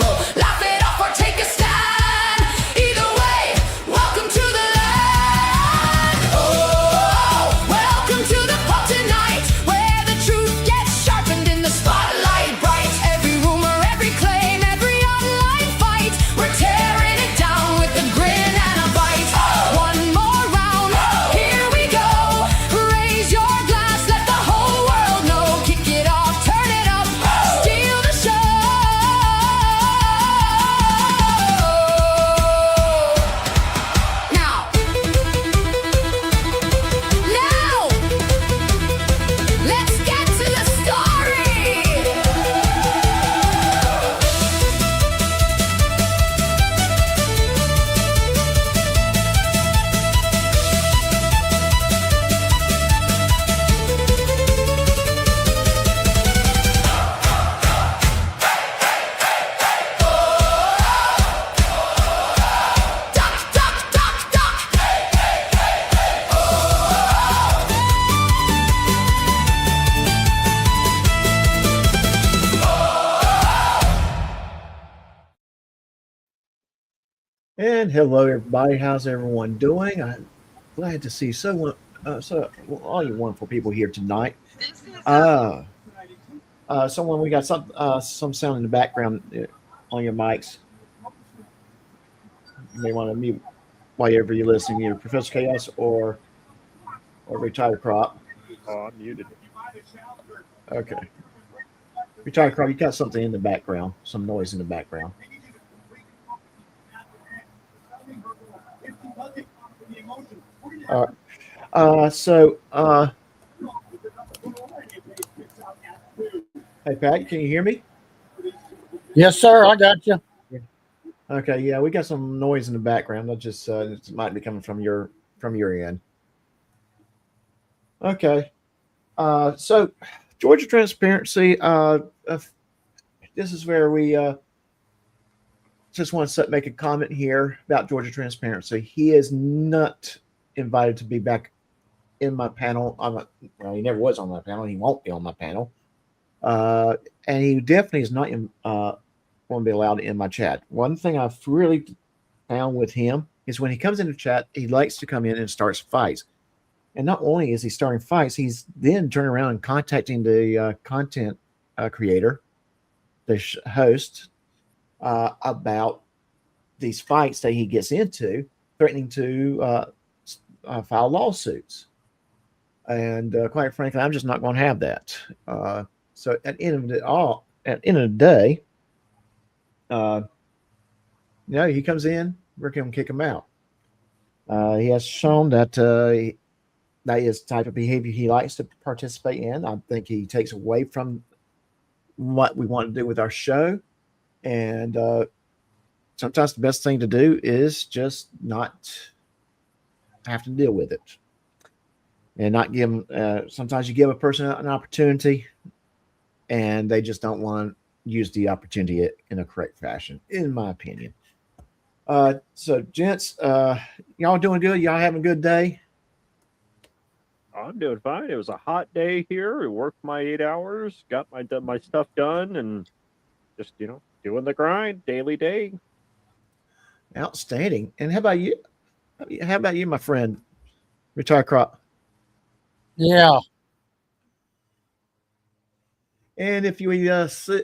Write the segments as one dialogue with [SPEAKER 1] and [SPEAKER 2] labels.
[SPEAKER 1] rebel. Laugh it off or take a stand. Either way, welcome to the land. Oh, welcome to the pub tonight, where the truth gets sharpened in the spotlight bright. Every rumor, every claim, every online fight, we're tearing it down with a grin and a bite. One more round, here we go. Raise your glass, let the whole world know. Kick it off, turn it up, steal the show. Now, let's get to the story. Duck, duck, duck, duck.
[SPEAKER 2] And hello, everybody. How's everyone doing? I'm glad to see all you wonderful people here tonight. Someone, we got some sound in the background on your mics. You may want to mute wherever you're listening, either Professor Chaos or Retired Crop.
[SPEAKER 3] Oh, I'm muted.
[SPEAKER 2] Okay. Retired Crop, you got something in the background, some noise in the background. Hey, Pat, can you hear me?
[SPEAKER 4] Yes, sir. I got you.
[SPEAKER 2] Okay, yeah, we got some noise in the background. That just it might be coming from your end. Okay, so Georgia Transparency. This is where we just want to make a comment here about Georgia Transparency. He is not invited to be back in my panel. Well, he never was on my panel. He won't be on my panel. And he definitely is not won't be allowed in my chat. One thing I've really found with him is when he comes into chat, he likes to come in and starts fights. And not only is he starting fights, he's then turning around and contacting the content creator, the host, about these fights that he gets into, threatening to file lawsuits. And quite frankly, I'm just not going to have that. So at the end of the day, he comes in, we're going to kick him out. He has shown that that is the type of behavior he likes to participate in. I think he takes away from what we want to do with our show. And sometimes the best thing to do is just not have to deal with it. And not give them, sometimes you give a person an opportunity and they just don't want to use the opportunity in a correct fashion, in my opinion. So, gents, y'all doing good? Y'all having a good day?
[SPEAKER 3] I'm doing fine. It was a hot day here. I worked my 8 hours, got my stuff done, and just, doing the grind, daily day.
[SPEAKER 2] Outstanding. And how about you? How about you, my friend, Retired Crop?
[SPEAKER 4] Yeah.
[SPEAKER 2] And if you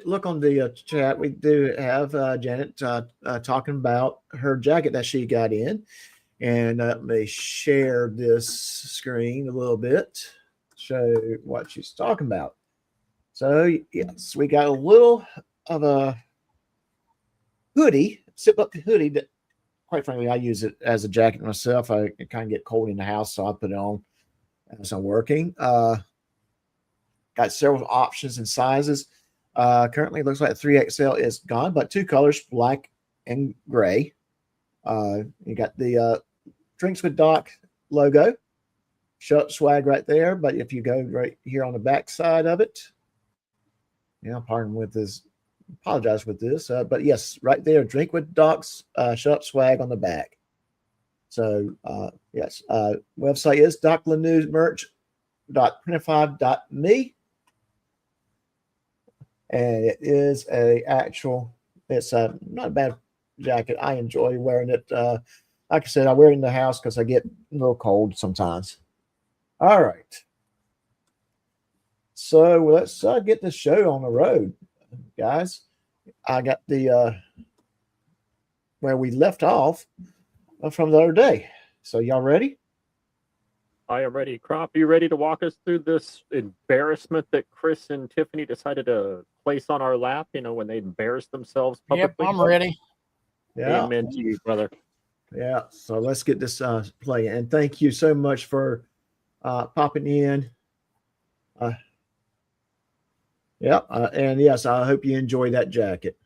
[SPEAKER 2] look on the chat, we do have Janet talking about her jacket that she got in. And let me share this screen a little bit, show what she's talking about. So, yes, we got a little of a hoodie, zip-up hoodie that, quite frankly, I use it as a jacket myself. I kind of get cold in the house, so I put it on as I'm working. Got several options and sizes. Currently, it looks like 3XL is gone, but two colors, black and gray. You got the Drinks with Doc logo, shut swag right there. But if you go right here on the back side of it, apologize with this, but yes, right there, Drink with Doc's shut swag on the back. So yes, website is doclanewsmerch.printify.me. And it is a actual It's not a bad jacket. I enjoy wearing it. Like I said, I wear it in the house because I get a little cold sometimes. All right. So let's get the show on the road, guys. I got the where we left off from the other day. So y'all ready?
[SPEAKER 3] I am ready. Crop, you ready to walk us through this embarrassment that Chris and Tiffany decided to place on our lap, when they embarrassed themselves publicly?
[SPEAKER 4] Yep, I'm ready.
[SPEAKER 2] Yeah.
[SPEAKER 3] Amen to you, brother.
[SPEAKER 2] Yeah. So let's get this play. And thank you so much for popping in. And yes, I hope you enjoy that jacket.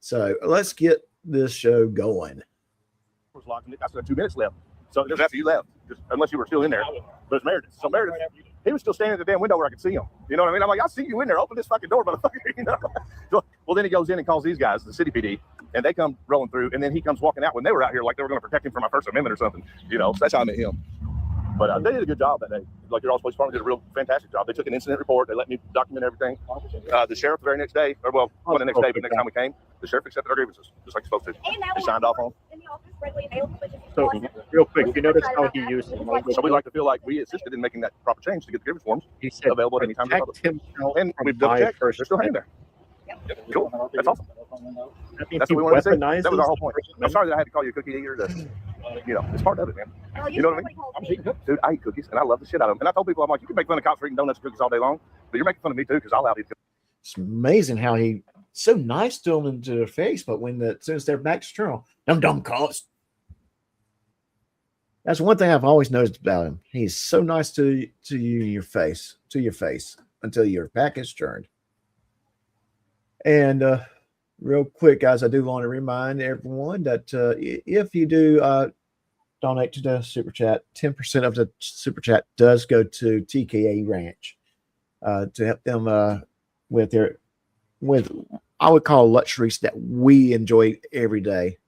[SPEAKER 2] So let's get this show going.
[SPEAKER 5] Was locking it. I still had 2 minutes left. So it was after you left, just, unless you were still in there. But it's Meredith. So Meredith, he was still standing at the damn window where I could see him. You know what I mean? I'm like, I see you in there. Open this fucking door, motherfucker. So, well, then he goes in and calls these guys, the city PD, and they come rolling through. And then he comes walking out when they were out here like they were going to protect him from my First Amendment or something. So that's how I met him. But they did a good job that day. Like your police department did a real fantastic job. They took an incident report. They let me document everything. The sheriff the very next day, or well, not the next day, but next time we came, the sheriff accepted our grievances, just like he's supposed to. He signed off on.
[SPEAKER 3] So, real quick, you notice how he used it.
[SPEAKER 5] So we like to feel like we assisted in making that proper change to get the grievance forms
[SPEAKER 3] He said,
[SPEAKER 5] available at any time.
[SPEAKER 3] protect himself
[SPEAKER 5] And
[SPEAKER 3] from
[SPEAKER 5] we've double
[SPEAKER 3] my
[SPEAKER 5] checked. They're
[SPEAKER 3] First
[SPEAKER 5] still hanging there.
[SPEAKER 3] Amendment.
[SPEAKER 5] Cool. That's awesome.
[SPEAKER 3] That means
[SPEAKER 5] That's
[SPEAKER 3] he
[SPEAKER 5] what we wanted to say.
[SPEAKER 3] weaponizes
[SPEAKER 5] That was our whole point.
[SPEAKER 3] the First
[SPEAKER 5] I'm sorry that I had to call you a cookie eater. It's part of it, man. You know what I mean? Dude, I eat cookies and I love the shit out of them. And I told people, I'm like, you can make fun of cops for eating donuts and cookies all day long, but you're making fun of me too because I'll out eat cookies.
[SPEAKER 2] It's amazing how he so nice to them into their face, but as soon as their back's turned, them dumb cops. That's one thing I've always noticed about him. He's so nice to you in your face, until your back is turned. And real quick, guys, I do want to remind everyone that if you do donate to the Super Chat, 10% of the Super Chat does go to TKA Ranch to help them with I would call luxuries that we enjoy every day.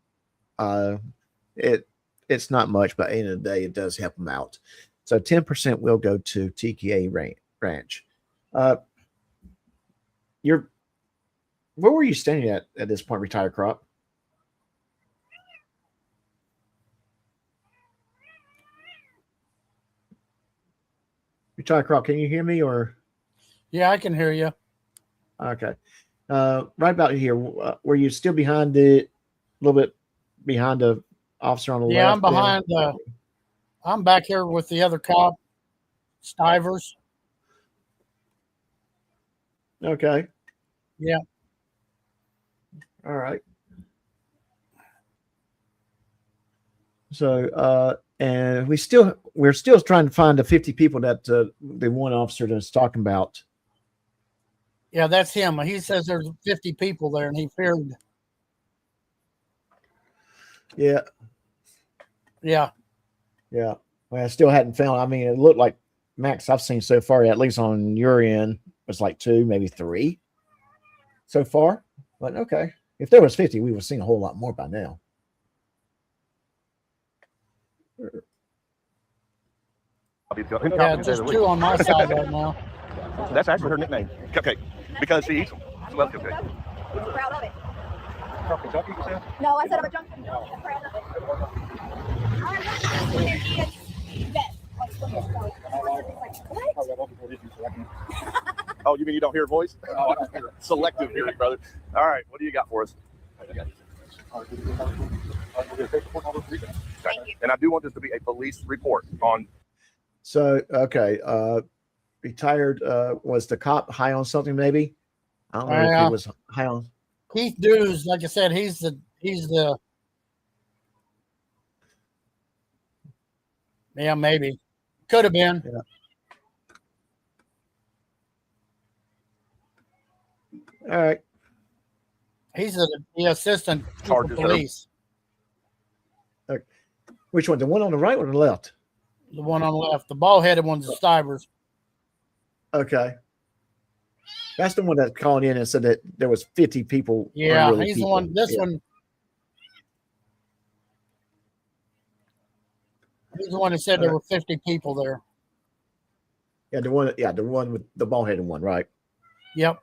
[SPEAKER 2] It's not much, but at the end of the day, it does help them out. So 10% will go to TKA Ranch. Where were you standing at this point, Retired Crop? Retired Crop, can you hear me or?
[SPEAKER 4] Yeah, I can hear you.
[SPEAKER 2] Okay. Right about here, were you still behind a little bit behind the officer on the left?
[SPEAKER 4] Yeah, I'm behind. I'm back here with the other cop, Stivers.
[SPEAKER 2] Okay.
[SPEAKER 4] Yeah.
[SPEAKER 2] All right. So, and we're still trying to find the 50 people that the one officer that's talking about.
[SPEAKER 4] Yeah, that's him. He says there's 50 people there, and he feared.
[SPEAKER 2] Yeah.
[SPEAKER 4] Yeah.
[SPEAKER 2] Yeah. Well, I still hadn't found. I mean, it looked like max I've seen so far, at least on your end, was like 2, maybe 3 so far. But okay, if there was 50, we would have seen a whole lot more by now.
[SPEAKER 4] Yeah, just 2 on my side right now.
[SPEAKER 5] That's actually her nickname, Cupcake, because she eats them. She loves Cupcake.
[SPEAKER 6] I'm proud of it.
[SPEAKER 5] From Kentucky, you said?
[SPEAKER 6] No, I said I'm a junkie. I'm proud of it. I'm
[SPEAKER 5] Oh, you mean you don't hear a voice?
[SPEAKER 7] No, I don't hear it.
[SPEAKER 5] Selective hearing, brother. All right, what do you got for us?
[SPEAKER 6] Thank you.
[SPEAKER 5] And I do want this to be a police report on.
[SPEAKER 2] So, okay, retired, was the cop high on something maybe? I don't know if
[SPEAKER 4] Yeah.
[SPEAKER 2] he was high on.
[SPEAKER 4] Keith Deux, like I said, he's the yeah, maybe. Could have been.
[SPEAKER 2] All right.
[SPEAKER 4] He's the assistant chief of
[SPEAKER 5] Charges there.
[SPEAKER 4] police.
[SPEAKER 2] Which one? The one on the right or the left?
[SPEAKER 4] The one on the left. The bald-headed one's the Stivers.
[SPEAKER 2] Okay. That's the one that called in and said that there was 50 people.
[SPEAKER 4] Yeah,
[SPEAKER 2] unruly
[SPEAKER 4] he's
[SPEAKER 2] people.
[SPEAKER 4] the one. This
[SPEAKER 2] Yeah.
[SPEAKER 4] one. He's the one that said there were 50 people there.
[SPEAKER 2] Yeah, the one with the ball-headed one, right?
[SPEAKER 4] Yep.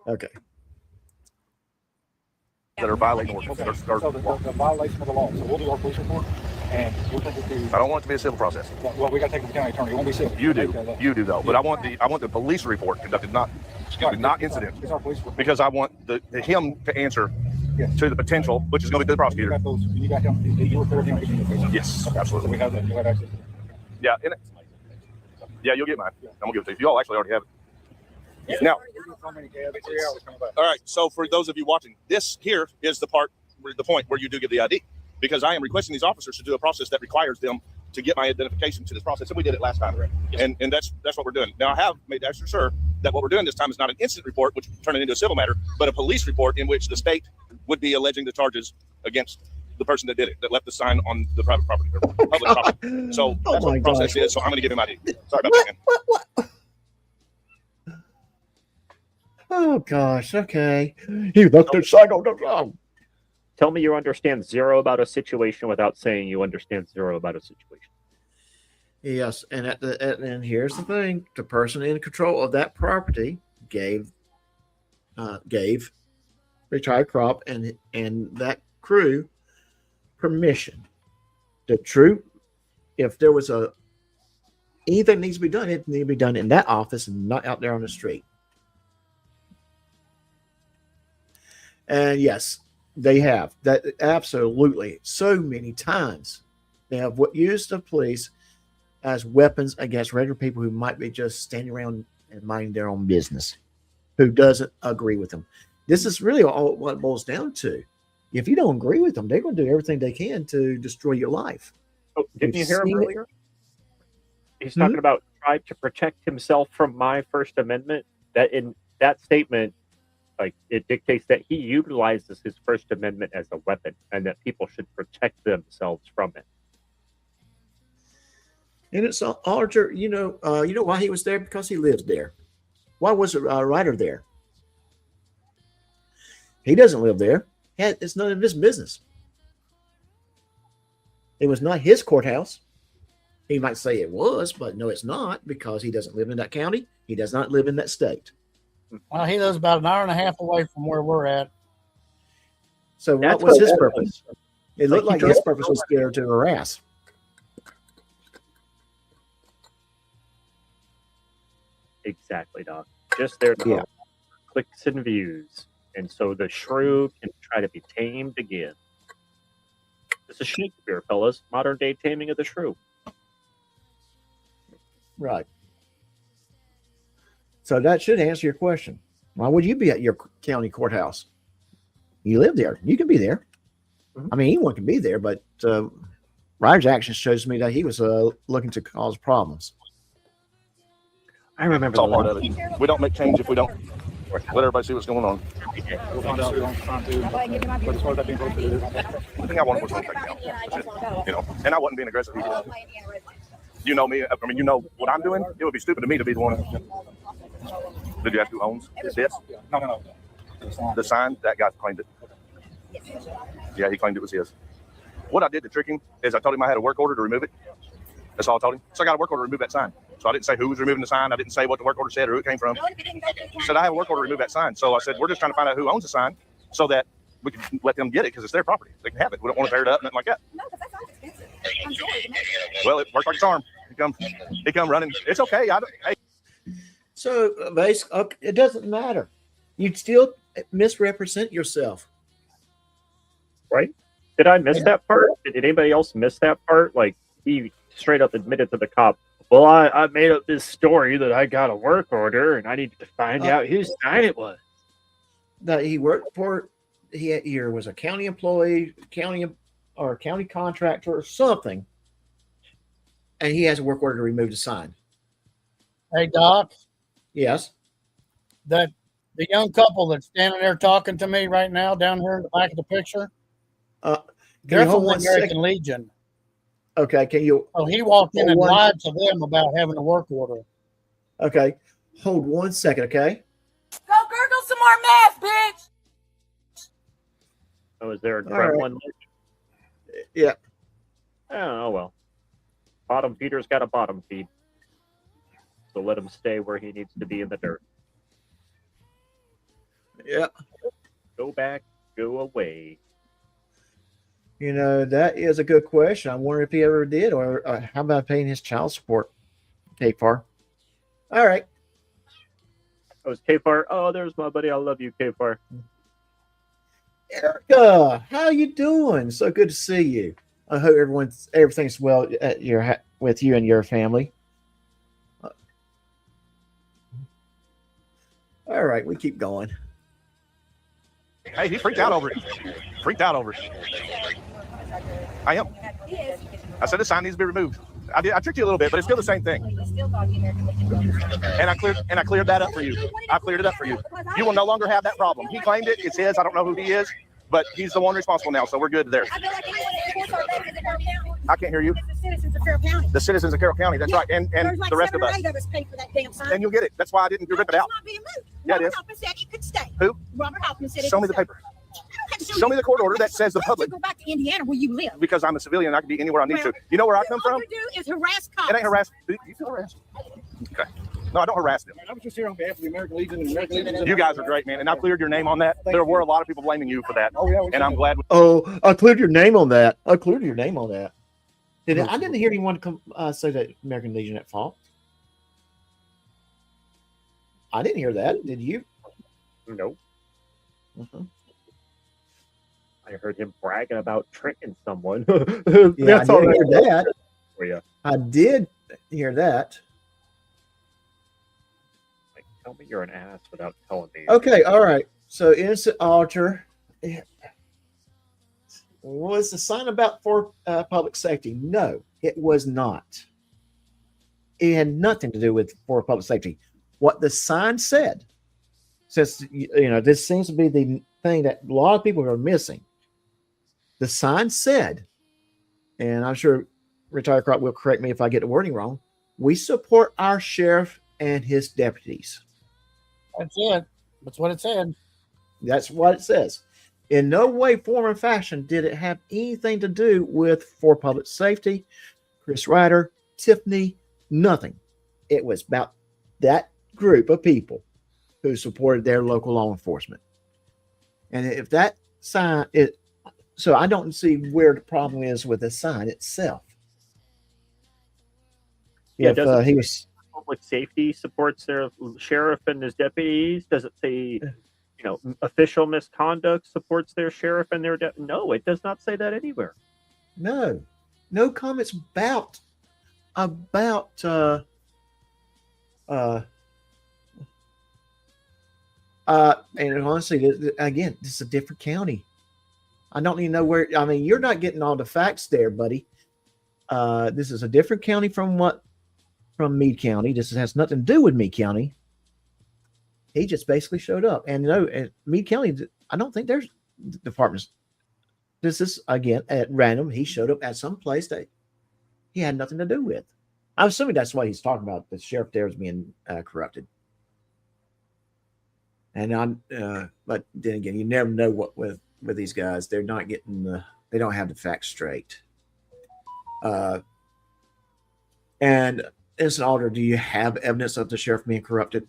[SPEAKER 2] Okay.
[SPEAKER 5] that are violating ordinance.
[SPEAKER 7] Okay, so the violation of the law. So we'll do our police report, and we'll take it to.
[SPEAKER 5] I don't want it to be a civil process.
[SPEAKER 7] Well, we got to take it to the county attorney. It won't be civil.
[SPEAKER 5] You do though. But I want the police report conducted, not incident,
[SPEAKER 7] It's our police report.
[SPEAKER 5] because I want him to answer to the potential, which is going to be to the
[SPEAKER 7] You
[SPEAKER 5] prosecutor.
[SPEAKER 7] got those. You got him. You reported him.
[SPEAKER 5] Yes,
[SPEAKER 7] Okay,
[SPEAKER 5] absolutely.
[SPEAKER 7] So we have that. You have access.
[SPEAKER 5] Yeah, yeah, you'll get mine. I'm gonna give it to you. You all actually already have it. Now,
[SPEAKER 7] How many cabs? 3 hours coming back.
[SPEAKER 5] all right. So for those of you watching, this here is the point where you do give the ID, because I am requesting these officers to do a process that requires them to get my identification to this process, and we did it last time, and that's what we're doing. Now I have made extra sure that what we're doing this time is not an incident report, which would turn it into a civil matter, but a police report in which the state would be alleging the charges against the person that did it, that left the sign on the private property, or public property. So that's what the process is. So I'm going to give him ID. Sorry about that, man.
[SPEAKER 2] Oh gosh. Okay. He left the sign on the ground.
[SPEAKER 3] Tell me you understand zero about a situation without saying you understand zero about a situation.
[SPEAKER 2] Yes, and and here's the thing: the person in control of that property gave retired crop and that crew permission. If there was anything needs to be done, it needs to be done in that office and not out there on the street. And yes, they have that absolutely so many times. They have used the police as weapons against regular people who might be just standing around and minding their own business, who doesn't agree with them. This is really all what it boils down to. If you don't agree with them, they're going to do everything they can to destroy your life.
[SPEAKER 3] Oh, didn't you hear him
[SPEAKER 2] seen it.
[SPEAKER 3] earlier? He's talking about tried to protect himself from my First Amendment. That in that statement, like it dictates that he utilizes his First Amendment as a weapon, and that people should protect themselves from it.
[SPEAKER 2] And it's all, you know why he was there? Because he lives there. Why was Reiter there? He doesn't live there. It's none of his business. It was not his courthouse. He might say it was, but no, it's not, because he doesn't live in that county. He does not live in that state.
[SPEAKER 4] Well, he lives about an hour and a half away from where we're at.
[SPEAKER 2] So
[SPEAKER 3] That's
[SPEAKER 2] what was his
[SPEAKER 3] what-
[SPEAKER 2] purpose? It looked like his purpose was there to harass.
[SPEAKER 3] Exactly, Doc. Just there to clicks and views, and so the shrew can try to be tamed again. This is Shakespeare, fellas. Modern day taming of the shrew.
[SPEAKER 2] Right. So that should answer your question. Why would you be at your county courthouse? You live there. You can be there.
[SPEAKER 3] Mhm.
[SPEAKER 2] I mean, anyone can be there, but Reiter's action shows me that he was looking to cause problems.
[SPEAKER 3] I remember
[SPEAKER 5] It's all part of it. We don't make change if we don't let everybody see what's going on.
[SPEAKER 7] We'll find out. We don't try to. But as far as that being posted,
[SPEAKER 5] I think I wanted was going to take it down. You know, and I wasn't being aggressive either. You know me. I mean, you know what I'm doing. It would be stupid of me to be the one. Did you ask who owns this?
[SPEAKER 7] no.
[SPEAKER 5] The sign, that guy claimed it. Yeah, he claimed it was his. What I did to trick him is I told him I had a work order to remove it. That's all I told him. So I got a work order to remove that sign. So I didn't say who was removing the sign. I didn't say what the work order said or who it came from. I said I have a work order to remove that sign. So I said we're just trying to find out who owns the sign so that we can let them get it because it's their property. They can have it. We don't want to tear it up, nothing like that.
[SPEAKER 6] No, because that sounds expensive.
[SPEAKER 5] Well, it worked like a charm. He come running. It's okay. Hey,
[SPEAKER 2] So basically, it doesn't matter. You'd still misrepresent yourself.
[SPEAKER 3] Right? Did I miss that part? Did anybody else miss that part? Like, he straight up admitted to the cop, well, I made up this story that I got a work order and I needed to find out whose sign it was.
[SPEAKER 2] That he worked for, he either was a county employee, county contractor or something, and he has a work order to remove the sign.
[SPEAKER 4] Hey, Doc,
[SPEAKER 2] Yes.
[SPEAKER 4] the young couple that's standing there talking to me right now down here in the back of the picture,
[SPEAKER 2] Can
[SPEAKER 4] they're
[SPEAKER 2] you hold
[SPEAKER 4] from the
[SPEAKER 2] one
[SPEAKER 4] American
[SPEAKER 2] second?
[SPEAKER 4] Legion.
[SPEAKER 2] Okay. Can you?
[SPEAKER 4] So he walked in
[SPEAKER 2] Hold
[SPEAKER 4] and
[SPEAKER 2] one-
[SPEAKER 4] lied to them about having a work order.
[SPEAKER 2] Okay. Hold 1 second. Okay.
[SPEAKER 1] Go gurgle some more meth, bitch.
[SPEAKER 3] Oh, is there a
[SPEAKER 2] All right.
[SPEAKER 3] gremlin?
[SPEAKER 2] Yeah.
[SPEAKER 3] Oh, well. Bottom feeder's got a bottom feed. So let him stay where he needs to be in the dirt.
[SPEAKER 2] Yeah.
[SPEAKER 3] Go back, go away.
[SPEAKER 2] You know, that is a good question. I wonder if he ever did, or how about paying his child support? KFAR. All right.
[SPEAKER 3] Oh, it's KFAR. Oh, there's my buddy. I love you, KFAR.
[SPEAKER 2] Erica, how you doing? So good to see you. I hope everything's well at with you and your family. All right, we keep going.
[SPEAKER 5] Hey, he freaked out over it. Freaked out over it. I am. I said the sign needs to be removed. I tricked you a little bit, but it's still the same thing. And I cleared that up for you. I cleared it up for you. You will no longer have that problem. He claimed it. It's his. I don't know who he is, but he's the one responsible now, so we're good there.
[SPEAKER 6] I feel like anyone that supports our veterans in Carroll County.
[SPEAKER 5] I can't hear you.
[SPEAKER 6] It's the citizens of Carroll County.
[SPEAKER 5] The citizens of Carroll County. That's right, and
[SPEAKER 6] There's like
[SPEAKER 5] the rest of
[SPEAKER 6] 7 or
[SPEAKER 5] us.
[SPEAKER 6] 8 of us paid for that damn sign.
[SPEAKER 5] And you'll get it. That's why I didn't rip it out.
[SPEAKER 6] It's not being moved.
[SPEAKER 5] Yeah, it
[SPEAKER 6] Robert
[SPEAKER 5] is.
[SPEAKER 6] Hoffman said it could stay.
[SPEAKER 5] Who?
[SPEAKER 6] Robert Hoffman said it
[SPEAKER 5] Show me
[SPEAKER 6] could
[SPEAKER 5] the
[SPEAKER 6] stay.
[SPEAKER 5] paper.
[SPEAKER 6] I don't have to
[SPEAKER 5] Show me the court order that says the
[SPEAKER 6] You
[SPEAKER 5] public.
[SPEAKER 6] go back to Indiana where you live.
[SPEAKER 5] Because I'm a civilian, I can be anywhere I need
[SPEAKER 6] Well,
[SPEAKER 5] to. You know where I come
[SPEAKER 6] All
[SPEAKER 5] from?
[SPEAKER 6] you do is harass cops.
[SPEAKER 5] It ain't harassed. You feel harassed? Okay. No, I don't harass them.
[SPEAKER 7] I was just here on behalf of the American Legion and the American Legion.
[SPEAKER 5] You guys are great, man, and I cleared your name on that. There were a lot of people blaming you for that,
[SPEAKER 7] Oh, yeah.
[SPEAKER 5] and I'm glad.
[SPEAKER 2] Oh, I cleared your name on that. I cleared your name on that. I didn't hear anyone come say that American Legion at fault. I didn't hear that. Did you?
[SPEAKER 3] Nope.
[SPEAKER 2] Uh-huh.
[SPEAKER 3] I heard him bragging about tricking someone.
[SPEAKER 2] Yeah, I did hear that.
[SPEAKER 3] For you.
[SPEAKER 2] I did hear that.
[SPEAKER 3] Like, tell me you're an ass without telling me.
[SPEAKER 2] Okay, all right. So innocent altar. Was the sign about for public safety? No, it was not. It had nothing to do with for public safety. What the sign said, since this seems to be the thing that a lot of people are missing. The sign said, and I'm sure Retired Crop will correct me if I get the wording wrong, we support our sheriff and his deputies.
[SPEAKER 4] That's it. That's what it said.
[SPEAKER 2] That's what it says. In no way, form, or fashion did it have anything to do with for public safety, Chris Reiter, Tiffany, nothing. It was about that group of people who supported their local law enforcement. And if that sign, so I don't see where the problem is with the sign itself.
[SPEAKER 3] Yeah,
[SPEAKER 2] If he was,
[SPEAKER 3] Public safety supports their sheriff and his deputies. Does it say, official misconduct supports their sheriff and their No, it does not say that anywhere.
[SPEAKER 2] no comments about and honestly, again, this is a different county. I don't even know where. I mean, you're not getting all the facts there, buddy. This is a different county from Meade County. This has nothing to do with Meade County. He just basically showed up, and at Meade County, I don't think there's departments. This is again at random. He showed up at some place that he had nothing to do with. I'm assuming that's why he's talking about the sheriff there is being corrupted. And but then again, you never know what with these guys. They're not getting they don't have the facts straight. And as an alder, do you have evidence of the sheriff being corrupted?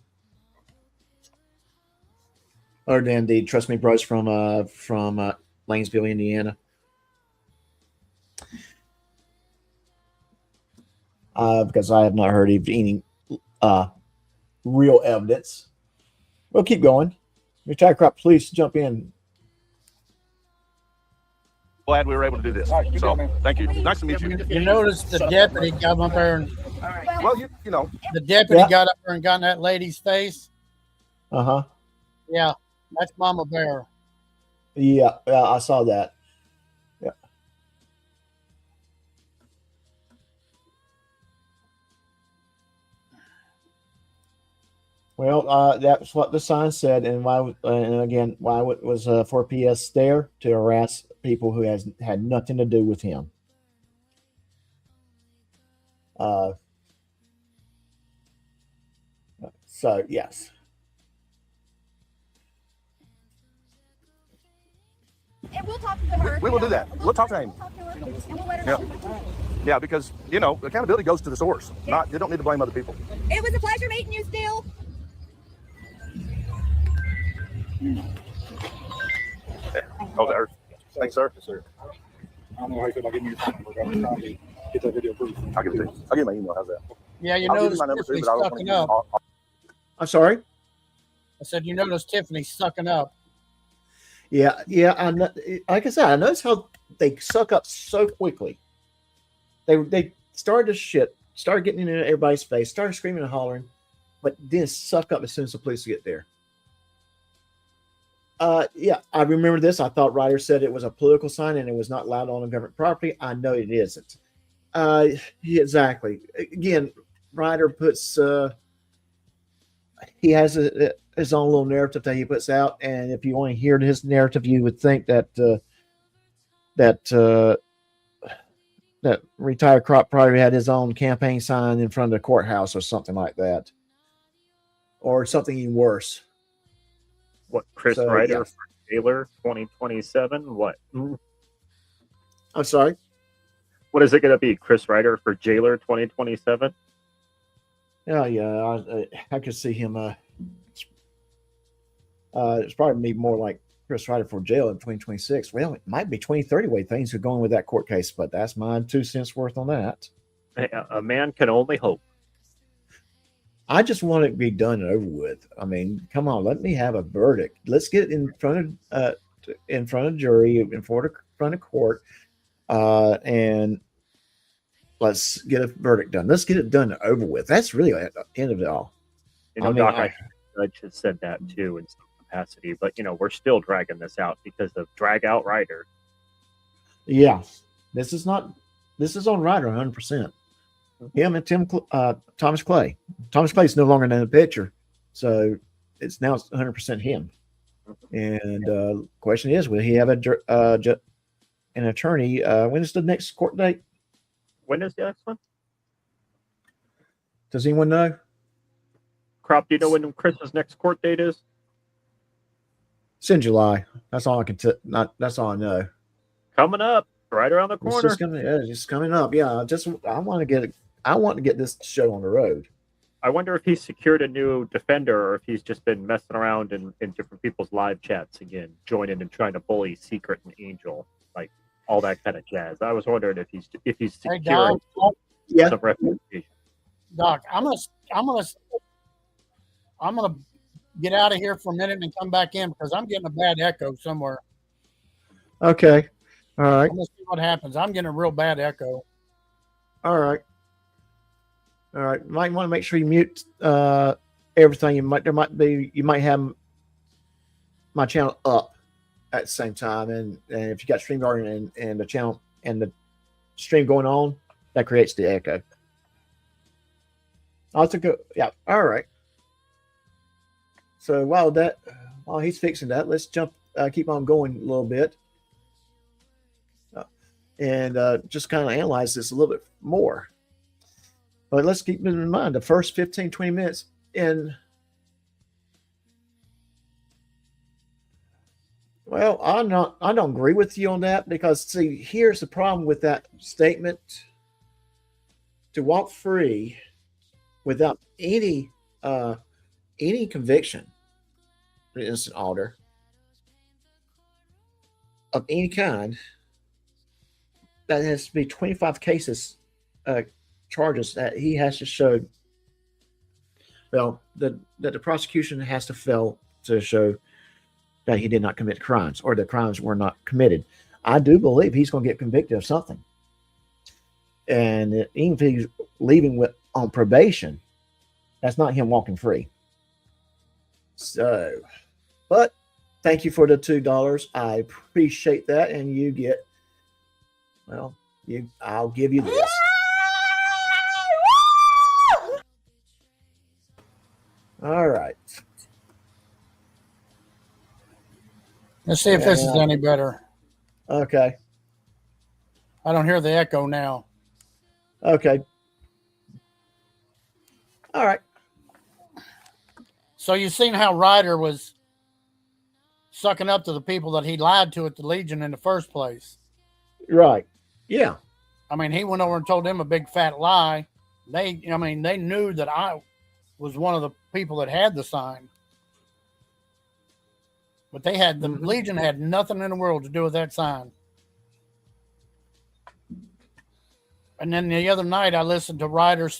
[SPEAKER 2] Other than the Trust Me Bros from Lanesville, Indiana. Because I have not heard of any real evidence. We'll keep going. Retired Crop, please jump in.
[SPEAKER 5] Glad we were able to do this.
[SPEAKER 7] All right, you
[SPEAKER 5] So,
[SPEAKER 7] got it, man.
[SPEAKER 5] thank you. Nice to meet you.
[SPEAKER 4] You notice the deputy got up there and
[SPEAKER 5] Well, you know,
[SPEAKER 4] the deputy
[SPEAKER 2] Yeah.
[SPEAKER 4] got up there and got in that lady's face.
[SPEAKER 2] Uh-huh.
[SPEAKER 4] Yeah, that's Mama Bear.
[SPEAKER 2] Yeah, I saw that. Yeah. Well, that's what the sign said, and why it was 4 PS there to harass people who had nothing to do with him. So yes.
[SPEAKER 6] And we'll talk to her.
[SPEAKER 5] we will do that. We'll talk to him.
[SPEAKER 6] We'll talk to her, and we'll let her
[SPEAKER 5] Yeah.
[SPEAKER 6] know.
[SPEAKER 5] Yeah, because accountability goes to the source. You don't need to blame other people.
[SPEAKER 6] It was a pleasure meeting you still.
[SPEAKER 7] you.
[SPEAKER 5] Oh, there. Thanks, sir.
[SPEAKER 7] Yes, sir. I don't know how you feel about getting your phone number. I'm trying to get that video proof.
[SPEAKER 5] I'll give it to you. I'll give you my email. How's that?
[SPEAKER 4] Yeah, you
[SPEAKER 5] I'll give you
[SPEAKER 4] noticed
[SPEAKER 5] my number too,
[SPEAKER 4] Tiffany's
[SPEAKER 5] but I don't want
[SPEAKER 4] sucking
[SPEAKER 5] to
[SPEAKER 4] up.
[SPEAKER 2] I'm sorry.
[SPEAKER 4] I said, you noticed Tiffany's sucking up.
[SPEAKER 2] Yeah, I know, like I said, I noticed how they suck up so quickly. They started to shit, started getting into everybody's face, started screaming and hollering, but then suck up as soon as the police get there. Yeah, I remember this. I thought Reiter said it was a political sign and it was not allowed on government property. I know it isn't. Yeah, exactly. Again, Reiter puts he has his own little narrative that he puts out, and if you want to hear his narrative, you would think that that retired cop probably had his own campaign sign in front of the courthouse or something like that, or something even worse.
[SPEAKER 3] What, Chris
[SPEAKER 2] So,
[SPEAKER 3] Reiter
[SPEAKER 2] yeah.
[SPEAKER 3] for Taylor 2027? What?
[SPEAKER 2] I'm sorry.
[SPEAKER 3] What is it going to be? Chris Reiter for Jailer 2027?
[SPEAKER 2] Yeah, I could see him. It's probably be more like Chris Reiter for jail in 2026. Well, it might be 2030 way things are going with that court case, but that's my 2 cents worth on that.
[SPEAKER 3] A man can only hope.
[SPEAKER 2] I just want it to be done and over with. I mean, come on, let me have a verdict. Let's get it in front of jury, in front of court, and let's get a verdict done. Let's get it done and over with. That's really at the end of it all.
[SPEAKER 3] You know, Doc, I think the judge has said that too in some capacity, but you know, we're still dragging this out because of drag out Reiter.
[SPEAKER 2] Yeah, this is on Reiter 100%. Him and Thomas Clay. Thomas Clay's no longer in the picture, so it's now 100% him. And question is, will he have an attorney? When is the next court date?
[SPEAKER 3] When is the next one?
[SPEAKER 2] Does anyone know?
[SPEAKER 3] Crop, do you know when Chris's next court date is?
[SPEAKER 2] It's in July. That's all I can. That's all I know.
[SPEAKER 3] Coming up, right around the
[SPEAKER 2] It's
[SPEAKER 3] corner.
[SPEAKER 2] just coming up. Yeah, I want to get this show on the road.
[SPEAKER 3] I wonder if he's secured a new defender or if he's just been messing around in different people's live chats again, joining and trying to bully Secret and Angel, like all that kind of jazz. I was wondering if he's
[SPEAKER 4] Hey,
[SPEAKER 3] secured
[SPEAKER 4] Doc,
[SPEAKER 3] some reputation.
[SPEAKER 4] Doc, I'm gonna get out of here for a minute and come back in because I'm getting a bad echo somewhere.
[SPEAKER 2] Okay. All right.
[SPEAKER 4] I'm gonna see what happens. I'm getting a real bad echo.
[SPEAKER 2] All right. All right. You might want to make sure you mute everything. You might have my channel up at the same time, and if you got StreamYard and the channel and the stream going on, that creates the echo. Yeah. All right. So while he's fixing that, let's keep on going a little bit, and just kind of analyze this a little bit more. But let's keep in mind the first 15, 20 minutes in. Well, I don't agree with you on that because see, here's the problem with that statement: to walk free without any conviction, for instant order of any kind, that has to be 25 cases, charges that he has to show. Well, that the prosecution has to fail to show that he did not commit crimes or the crimes were not committed. I do believe he's going to get convicted of something. And even if he's leaving on probation, that's not him walking free. So, but thank you for the $2. I appreciate that. And you get, well, I'll give you this. All right.
[SPEAKER 4] Let's see if this is any better.
[SPEAKER 2] Okay.
[SPEAKER 4] I don't hear the echo now.
[SPEAKER 2] Okay. All right.
[SPEAKER 4] So you've seen how Ryder was sucking up to the people that he lied to at the Legion in the first place.
[SPEAKER 2] Right. Yeah.
[SPEAKER 4] I mean, he went over and told them a big fat lie. They knew that I was one of the people that had the sign. But they had the
[SPEAKER 2] Mhm.
[SPEAKER 4] Legion had nothing in the world to do with that sign. And then the other night, I listened to Reiter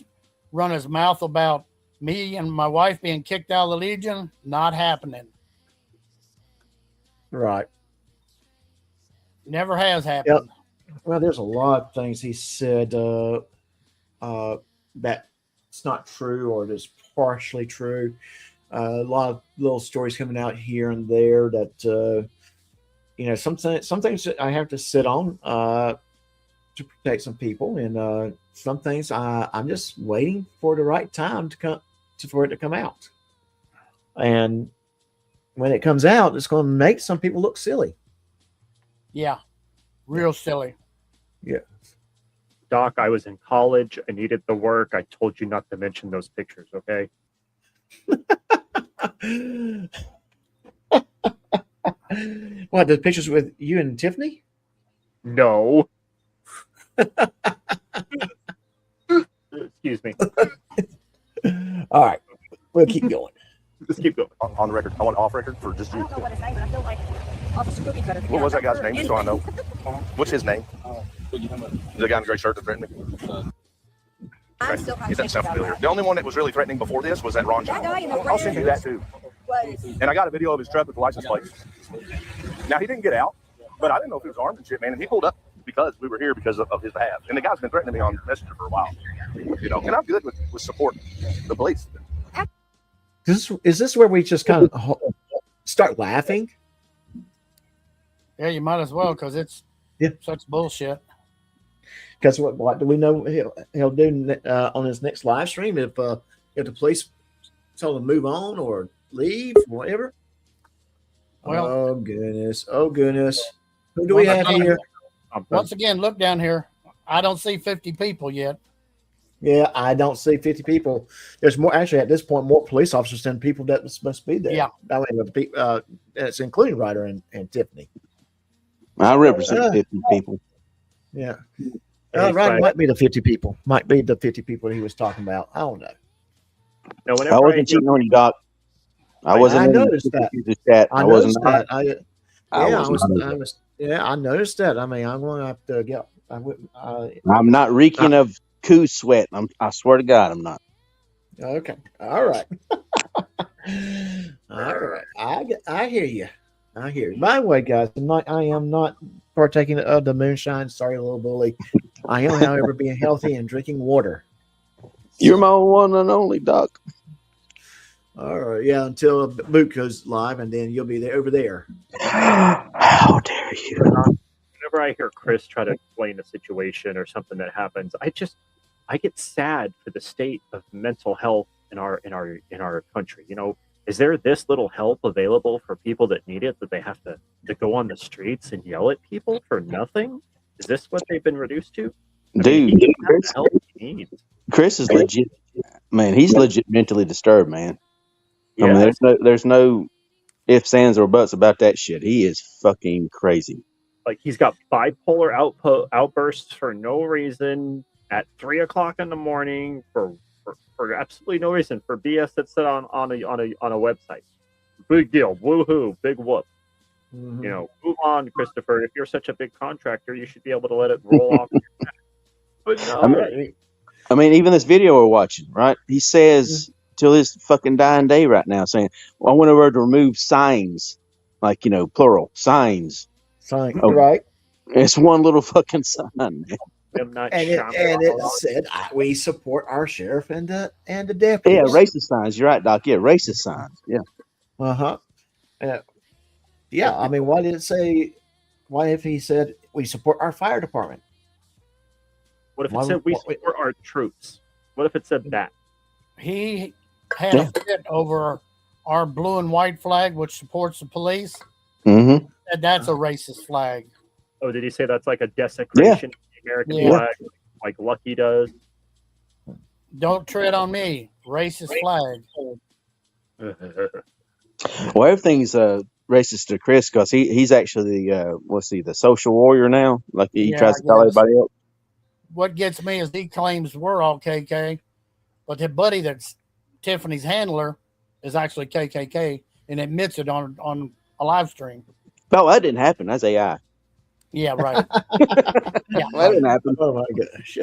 [SPEAKER 4] run his mouth about me and my wife being kicked out of the Legion. Not happening.
[SPEAKER 2] Right.
[SPEAKER 4] Never has happened.
[SPEAKER 2] Well, there's a lot of things he said that's not true or just partially true. A lot of little stories coming out here and there that some things that I have to sit on to protect some people, and some things I'm just waiting for the right time to come for it to come out. And when it comes out, it's going to make some people look silly.
[SPEAKER 4] Yeah. Real silly.
[SPEAKER 2] Yeah.
[SPEAKER 3] Doc, I was in college. I needed the work. I told you not to mention those pictures, okay?
[SPEAKER 2] What, the pictures with you and Tiffany?
[SPEAKER 3] No. Excuse me.
[SPEAKER 2] All right, we'll keep going.
[SPEAKER 3] Let's keep going.
[SPEAKER 5] On the record, I want off record for just
[SPEAKER 6] I
[SPEAKER 5] you.
[SPEAKER 6] don't know what his name, but I feel like Officer Cookie Cutter.
[SPEAKER 5] What was that guy's name? Just so I know. What's his name?
[SPEAKER 7] But you know what?
[SPEAKER 5] The guy in the gray shirt that threatened me.
[SPEAKER 6] I'm still
[SPEAKER 5] He doesn't sound familiar. The only one that was really threatening before this was that Ron
[SPEAKER 6] That
[SPEAKER 5] John.
[SPEAKER 6] guy in the
[SPEAKER 5] I'll send you that too.
[SPEAKER 6] was
[SPEAKER 5] And I got a video of his truck with the license plate. Now he didn't get out, but I didn't know if he was armed and shit, man. And he pulled up because we were here because of his behalf. And the guy's been threatening me on Messenger for a while. And I'm good with supporting the police.
[SPEAKER 2] Is this where we just kind of start laughing?
[SPEAKER 4] Yeah, you might as well, because it's such bullshit.
[SPEAKER 2] Because what do we know he'll do on his next live stream if the police tell him to move on or leave or whatever?
[SPEAKER 4] Well,
[SPEAKER 2] oh goodness! Who do we have here?
[SPEAKER 4] Once again, look down here. I don't see 50 people yet.
[SPEAKER 2] Yeah, I don't see 50 people. There's more, actually, at this point, more police officers than people that must be there.
[SPEAKER 4] Yeah.
[SPEAKER 2] That way, it's including Ryder and Tiffany.
[SPEAKER 8] I represent 50 people.
[SPEAKER 2] Yeah.
[SPEAKER 3] Hey,
[SPEAKER 2] Ryder might be the 50 people. Might be the 50 people he was talking about. I don't know.
[SPEAKER 3] Now,
[SPEAKER 8] I
[SPEAKER 3] whenever
[SPEAKER 8] wasn't cheating on you, Doc. I wasn't.
[SPEAKER 2] I
[SPEAKER 8] in
[SPEAKER 2] noticed that.
[SPEAKER 8] the chat.
[SPEAKER 2] I
[SPEAKER 8] wasn't.
[SPEAKER 2] noticed that.
[SPEAKER 8] I
[SPEAKER 2] I noticed that. I mean, I'm going to have to get.
[SPEAKER 8] I'm not reeking of coup sweat. I swear to God, I'm not.
[SPEAKER 2] Okay. All right. All right. I hear you. I hear you. By the way, guys, I am not partaking of the moonshine. Sorry, little bully. I am, however, being healthy and drinking water.
[SPEAKER 8] You're my one and only, Doc.
[SPEAKER 2] All right. Yeah, until Boot goes live, and then you'll be there over there.
[SPEAKER 8] How dare you?
[SPEAKER 3] whenever I hear Chris try to explain a situation or something that happens, I get sad for the state of mental health in our country. You know, is there this little help available for people that need it, that they have to go on the streets and yell at people for nothing? Is this what they've been reduced to?
[SPEAKER 8] Dude,
[SPEAKER 3] he has the help he needs.
[SPEAKER 8] Chris is legit. Man, he's legit mentally disturbed, man.
[SPEAKER 3] Yeah.
[SPEAKER 8] I mean, there's no ifs, ands, or buts about that shit. He is fucking crazy.
[SPEAKER 3] Like, he's got bipolar outbursts for no reason at 3 o'clock in the morning for absolutely no reason, for BS that's said on a website. Big deal, woohoo, big whoop.
[SPEAKER 2] Mm-hmm.
[SPEAKER 3] You know, move on, Christopher. If you're such a big contractor, you should be able to let it roll off your back. But no,
[SPEAKER 8] I mean, even this video we're watching, right? He says till his fucking dying day right now, saying, well, I went over to remove signs, like, you know, plural, signs.
[SPEAKER 2] Sign,
[SPEAKER 8] Oh.
[SPEAKER 2] right?
[SPEAKER 8] It's one little fucking sign, man.
[SPEAKER 3] I'm not
[SPEAKER 2] And it said we support our sheriff and the deputies.
[SPEAKER 8] Yeah, racist signs. You're right, Doc. Yeah, racist signs. Yeah.
[SPEAKER 2] Uh-huh. Yeah, I mean, why did it say? Why if he said we support our fire department?
[SPEAKER 3] What if it said we support our troops? What if it said that?
[SPEAKER 4] He had a fit over our blue and white flag, which supports the police.
[SPEAKER 8] Mm-hmm.
[SPEAKER 4] And that's a racist flag.
[SPEAKER 3] Oh, did he say that's like a desecration of the American flag, like Lucky does?
[SPEAKER 4] Don't tread on me. Racist flag.
[SPEAKER 8] Well, everything's racist to Chris because he's actually the social warrior now. Like he tries to tell everybody else.
[SPEAKER 4] What gets me is he claims we're all KK, but his buddy that's Tiffany's handler is actually KKK and admits it on a live stream.
[SPEAKER 8] Oh, that didn't happen. That's AI.
[SPEAKER 4] Yeah, right. Yeah,
[SPEAKER 8] That didn't happen.
[SPEAKER 2] Oh my gosh,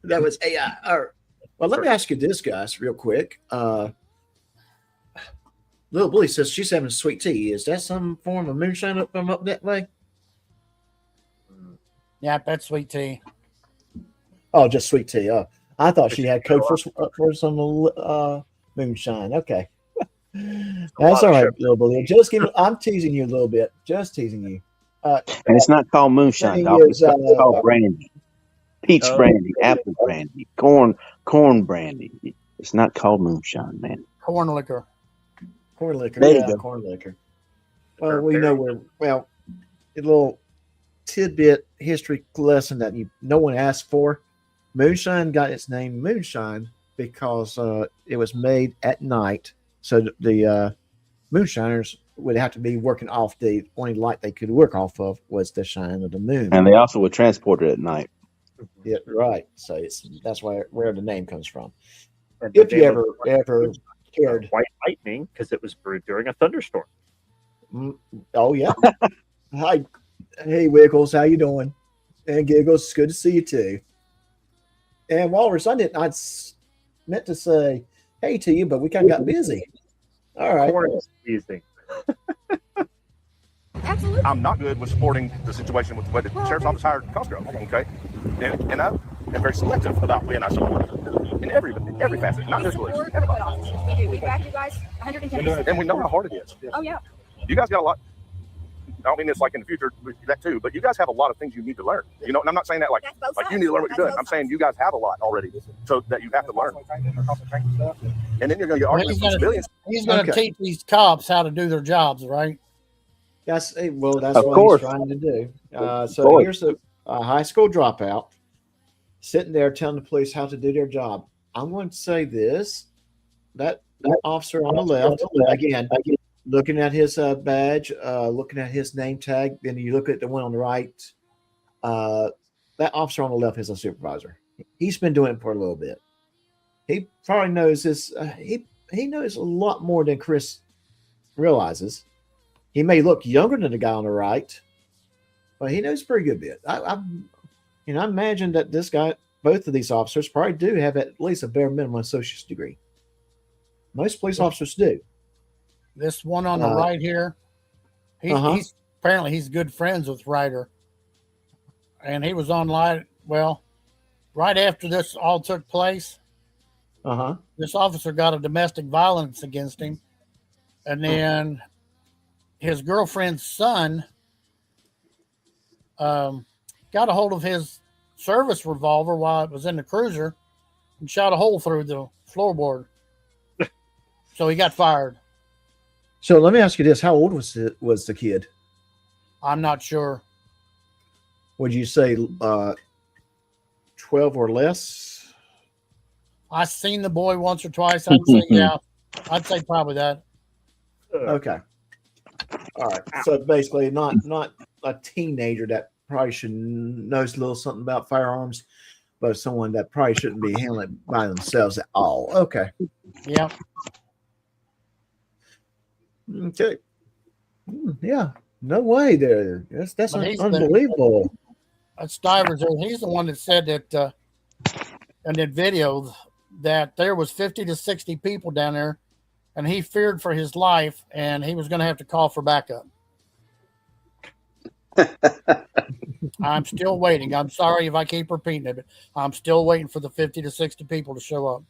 [SPEAKER 2] that was AI. All right. Well, let me ask you this, guys, real quick. Little Billy says she's having sweet tea. Is that some form of moonshine up from up that way?
[SPEAKER 4] yeah, that's sweet tea.
[SPEAKER 2] Oh, just sweet tea. Oh, I thought she had code for some moonshine. Okay, that's all right, Little Billy. Just give. I'm teasing you a little bit. Just teasing you.
[SPEAKER 8] And it's not called moonshine,
[SPEAKER 2] Thing
[SPEAKER 8] dog.
[SPEAKER 2] is,
[SPEAKER 8] It's called brandy, peach
[SPEAKER 3] Oh.
[SPEAKER 8] brandy, apple brandy, corn brandy. It's not called moonshine, man.
[SPEAKER 4] Corn liquor.
[SPEAKER 2] Corn liquor.
[SPEAKER 8] There you
[SPEAKER 2] Yeah,
[SPEAKER 8] go.
[SPEAKER 2] corn liquor. Well, we know where. Well, a little tidbit history lesson that no one asked for. Moonshine got its name moonshine because it was made at night, so the moonshiners would have to be working off the only light they could work off of was the shine of the moon.
[SPEAKER 8] And they also would transport it at night.
[SPEAKER 2] Yeah, right. So that's where the name comes from.
[SPEAKER 3] And the
[SPEAKER 2] If you
[SPEAKER 3] name
[SPEAKER 2] ever
[SPEAKER 3] of
[SPEAKER 2] cared.
[SPEAKER 3] White Lightning, because it was brewed during a thunderstorm.
[SPEAKER 2] Oh yeah. Hi, hey Wiggles, how you doing? And Giggles, it's good to see you too. And Walrus, I meant to say hey to you, but we kind of got busy. All right.
[SPEAKER 3] Corn is teasing.
[SPEAKER 6] Absolutely.
[SPEAKER 5] I'm not good with supporting the situation with the way the sheriff's office hired Costco. Okay, and I am very selective about when I support in every facet, not
[SPEAKER 6] We
[SPEAKER 5] just police.
[SPEAKER 6] support the code officers. We do. We back you guys 110%.
[SPEAKER 5] And we know how hard it is.
[SPEAKER 6] Oh, yeah.
[SPEAKER 5] You guys got a lot. I don't mean it's like in the future that too, but you guys have a lot of things you need to learn. You know, and I'm not saying that like
[SPEAKER 6] That's both
[SPEAKER 5] like
[SPEAKER 6] sides.
[SPEAKER 5] you need to learn what you're
[SPEAKER 6] That's
[SPEAKER 5] doing.
[SPEAKER 6] both
[SPEAKER 5] I'm saying
[SPEAKER 6] sides.
[SPEAKER 5] you guys have a lot already, so that you have to learn. And then you're going to get
[SPEAKER 4] Well,
[SPEAKER 5] arguments from civilians.
[SPEAKER 4] He's going to
[SPEAKER 2] Okay.
[SPEAKER 4] teach these cops how to do their jobs, right?
[SPEAKER 2] That's what
[SPEAKER 8] Of course.
[SPEAKER 2] he's trying to do. So
[SPEAKER 8] course.
[SPEAKER 2] here's a high school dropout sitting there telling the police how to do their job. I'm going to say this: that officer on the left, again, looking at his badge, looking at his name tag, then you look at the one on the right. That officer on the left is a supervisor. He's been doing it for a little bit. He probably knows this. He knows a lot more than Chris realizes. He may look younger than the guy on the right, but he knows a pretty good bit. I imagine that this guy, both of these officers, probably do have at least a bare minimum associate's degree. Most police officers do.
[SPEAKER 4] This one on the right here, he's apparently he's good friends with Reiter, and he was online. Well, right after this all took place, this officer got a domestic violence against him, and then his girlfriend's son got a hold of his service revolver while it was in the cruiser and shot a hole through the floorboard. So he got fired.
[SPEAKER 2] So let me ask you this: how old was the kid?
[SPEAKER 4] I'm not sure.
[SPEAKER 2] Would you say 12 or less?
[SPEAKER 4] I seen the boy once or twice. I'd say yeah. I'd say probably that.
[SPEAKER 2] Okay. All right. So basically, not a teenager that probably should knows a little something about firearms, but someone that probably shouldn't be handling it by themselves at all. Okay.
[SPEAKER 4] Yeah.
[SPEAKER 2] Okay. Yeah. No way there. That's
[SPEAKER 4] But he's
[SPEAKER 2] unbelievable.
[SPEAKER 4] Stivers, he's the one that said that in that video that there was 50 to 60 people down there, and he feared for his life, and he was going to have to call for backup. I'm still waiting. I'm sorry if I keep repeating it, but I'm still waiting for the 50 to 60 people to show up.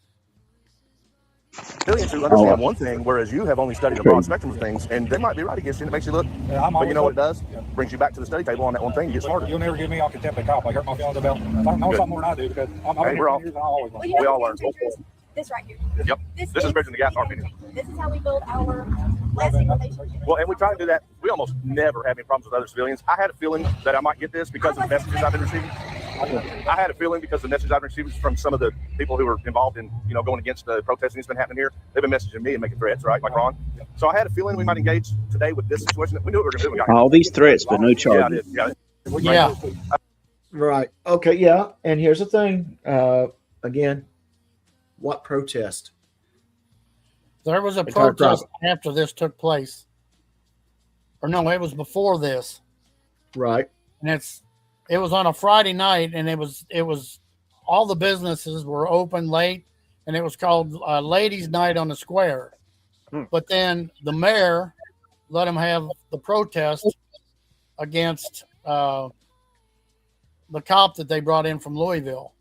[SPEAKER 5] Civilians who understand one thing, whereas you have only studied a broad spectrum of things, and they might be right against you, and it makes you look. But you know what it does? Brings you back to the study table on that one thing. You get smarter.
[SPEAKER 7] You'll never give me all contempt of cop. Like hurt my feelings about. If I know something more than I do because I'm
[SPEAKER 5] Hey, we're all-
[SPEAKER 7] years and I always learn.
[SPEAKER 6] Well, you know
[SPEAKER 5] We all
[SPEAKER 6] what
[SPEAKER 5] learn.
[SPEAKER 6] the danger is? This right here.
[SPEAKER 5] Yep. This is bridging the gap, in our opinion.
[SPEAKER 6] This is how we build our lasting relationships.
[SPEAKER 5] Well, and we try to do that. We almost never have any problems with other civilians. I had a feeling that I might get this because of the messages I've been receiving. I had a feeling because of the messages I've received from some of the people who were involved in, going against the protesting that's been happening here. They've been messaging me and making threats, right? Like Ron. So I had a feeling we might engage today with this situation. We knew what we were going to do. We got
[SPEAKER 8] All these threats, but no
[SPEAKER 5] Yeah, I
[SPEAKER 8] charges.
[SPEAKER 5] did. Yeah.
[SPEAKER 4] Yeah.
[SPEAKER 2] Right. Okay. Yeah. And here's the thing. Again, what protest?
[SPEAKER 4] There was a
[SPEAKER 2] Entire
[SPEAKER 4] protest after this took place. or no, it was before this.
[SPEAKER 2] Right.
[SPEAKER 4] And it was on a Friday night, and it was all the businesses were open late, and it was called Ladies' Night on the Square. But then the mayor let them have the protest against the cop that they brought in from Louisville.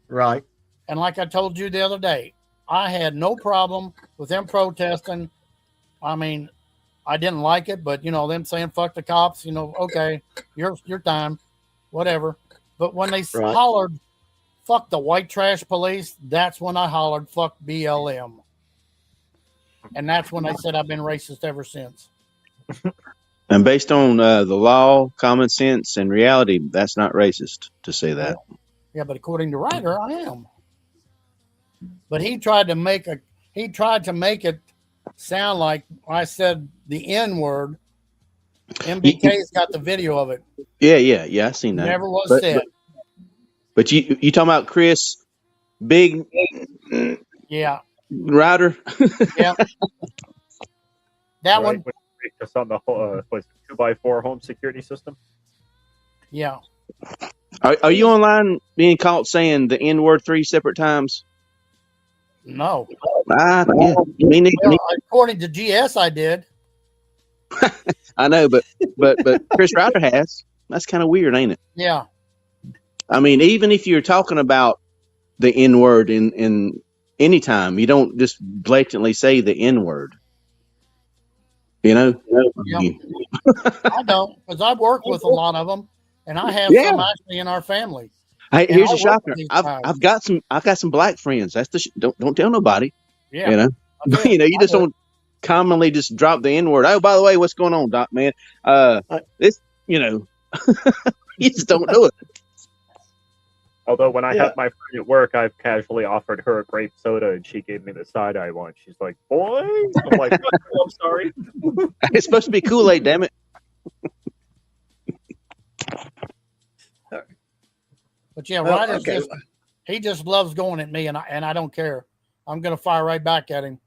[SPEAKER 2] Right.
[SPEAKER 4] And like I told you the other day, I had no problem with them protesting. I mean, I didn't like it, but them saying fuck the cops, okay, your time, whatever. But when they hollered fuck the white trash police, that's when I hollered fuck BLM. And that's when they said I've been racist ever since.
[SPEAKER 8] And based on the law, common sense, and reality, that's not racist to say that.
[SPEAKER 4] Yeah, but according to Reiter, I am. But he tried to make it sound like I said the N word. MBK's got the video of it.
[SPEAKER 8] Yeah. I seen that.
[SPEAKER 4] Never was said.
[SPEAKER 8] But you talking about Chris, big,
[SPEAKER 4] yeah,
[SPEAKER 8] Reiter?
[SPEAKER 4] Yeah, that one.
[SPEAKER 3] Just on the was 2x4 home security system.
[SPEAKER 4] Yeah.
[SPEAKER 8] Are you online being caught saying the N word 3 separate times?
[SPEAKER 4] No.
[SPEAKER 8] Yeah, me neither.
[SPEAKER 4] Well, according to GS, I did.
[SPEAKER 8] I know, but Chris Reiter has. That's kind of weird, ain't it?
[SPEAKER 4] Yeah.
[SPEAKER 8] I mean, even if you're talking about the N word in any time, you don't just blatantly say the N word.
[SPEAKER 4] Yeah. I don't, because I've worked with a lot of them, and I have some actually in our family.
[SPEAKER 8] Hey,
[SPEAKER 4] And
[SPEAKER 8] here's
[SPEAKER 4] I
[SPEAKER 8] a
[SPEAKER 4] work
[SPEAKER 8] shocker.
[SPEAKER 4] with these
[SPEAKER 8] I've got some black friends. That's don't tell nobody.
[SPEAKER 4] Yeah.
[SPEAKER 8] You just don't commonly just drop the N word. Oh, by the way, what's going on, Doc, man? This, you just don't do it.
[SPEAKER 3] Although when I have my friend at work, I've casually offered her a grape soda, and she gave me the side eye one. She's like, "Boy," I'm like, "Oh, I'm sorry."
[SPEAKER 8] It's supposed to be Kool-Aid, damn it.
[SPEAKER 4] But yeah, Reiter he just loves going at me, and I don't care. I'm gonna fire right back at him.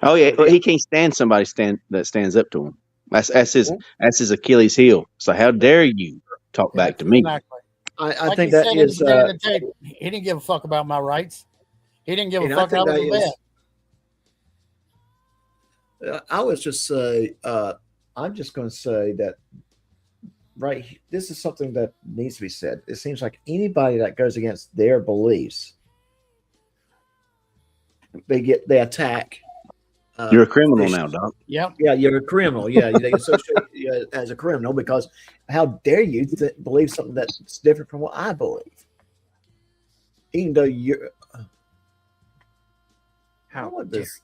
[SPEAKER 8] Oh yeah, he can't stand somebody that stands up to him. That's his Achilles heel. So how dare you talk back to me?
[SPEAKER 4] Exactly.
[SPEAKER 2] I
[SPEAKER 4] like
[SPEAKER 2] think
[SPEAKER 4] he
[SPEAKER 2] that
[SPEAKER 4] said
[SPEAKER 2] is.
[SPEAKER 4] at the end of the tape, he didn't give a fuck about my rights. He didn't give a fuck. I was a vet.
[SPEAKER 2] I was just say. I'm just going to say that. Right, this is something that needs to be said. It seems like anybody that goes against their beliefs, they attack.
[SPEAKER 8] You're a criminal now, Doc.
[SPEAKER 4] Yep.
[SPEAKER 2] Yeah, you're a criminal. Yeah, they associate you as a criminal because how dare you believe something that's different from what I believe? Even though you're.
[SPEAKER 3] How
[SPEAKER 2] would this?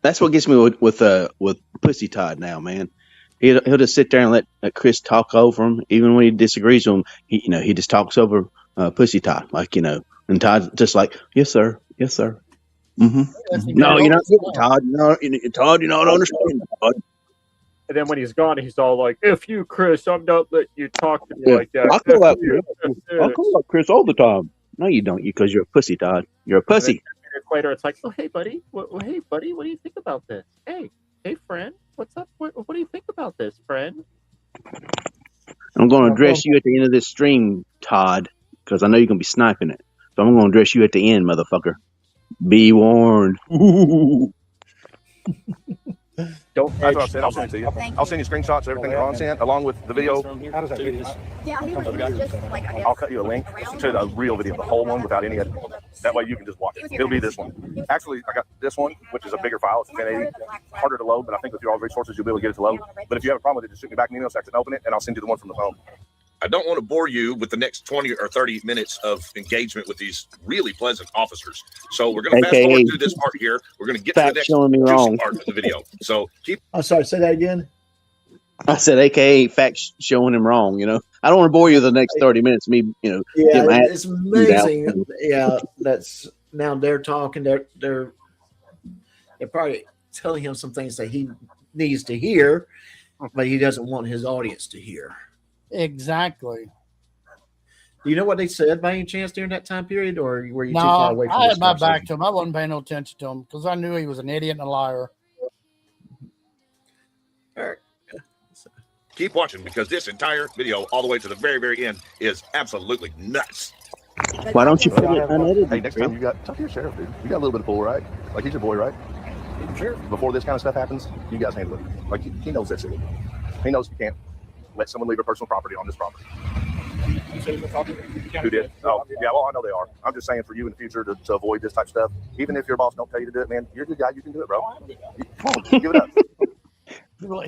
[SPEAKER 8] That's what gets me with Pussy Todd now, man. He'll just sit there and let Chris talk over him, even when he disagrees with him. He just talks over Pussy Todd, and Todd's just like, yes sir. Mm-hmm. No, you're not getting Todd. No, Todd, you're not understanding. Todd.
[SPEAKER 3] And then when he's gone, he's all like, "If you, Chris, I'm not letting you talk to me like that."
[SPEAKER 8] I call out Chris all the time. No, you don't, because you're a pussy, Todd. You're a pussy.
[SPEAKER 3] Later, it's like, "Oh, hey, buddy. What do you think about this? Hey, friend, what's up? What do you think about this, friend?"
[SPEAKER 8] I'm going to address you at the end of this stream, Todd, because I know you're going to be sniping it. So I'm going to address you at the end, motherfucker. Be warned.
[SPEAKER 5] That's what I said. I'll send it to you. I'll send you screenshots of everything Ron sent, along with the video.
[SPEAKER 7] How does that video?
[SPEAKER 6] Yeah, he was just like, I guess.
[SPEAKER 5] I'll cut you a link to the real video, the whole one without any editing. That way you can just watch it. It'll be this one. Actually, I got this one, which is a bigger file. It's 1080, harder to load, but I think with your all resources, you'll be able to get it to load. But if you have a problem with it, just shoot me back an email so I can open it, and I'll send you the one from the phone.
[SPEAKER 9] I don't want to bore you with the next 20 or 30 minutes of engagement with these really pleasant officers. So we're going to fast forward through this part here. We're going to get to the next juicy part of the video. So keep.
[SPEAKER 2] I'm sorry, say that again.
[SPEAKER 8] I said, AKA facts showing him wrong. I don't want to bore you the next 30 minutes. Me,
[SPEAKER 2] Yeah, it's amazing. Yeah, that's now they're talking. They're probably telling him some things that he needs to hear, but he doesn't want his audience to hear.
[SPEAKER 4] Exactly.
[SPEAKER 2] Do you know what they said by any chance during that time period, or were you too
[SPEAKER 4] No,
[SPEAKER 2] far away from
[SPEAKER 4] I
[SPEAKER 2] this
[SPEAKER 4] had my back
[SPEAKER 2] conversation?
[SPEAKER 4] to him. I wasn't paying no attention to him because I knew he was an idiot and a liar.
[SPEAKER 9] Keep watching because this entire video, all the way to the very, very end, is absolutely nuts.
[SPEAKER 8] Why don't you put it unedited?
[SPEAKER 5] Hey, next time you got talk to your sheriff, dude. You got a little bit of pull, right? Like he's your boy, right? Sure. Before this kind of stuff happens, you guys handle it. Like he knows that shit. He knows you can't let someone leave their personal property on this property. Who did? Oh, yeah. Well, I know they are. I'm just saying for you in the future to avoid this type of stuff. Even if your boss don't tell you to do it, man, you're a good guy. You can do it, bro. Come on, give it up.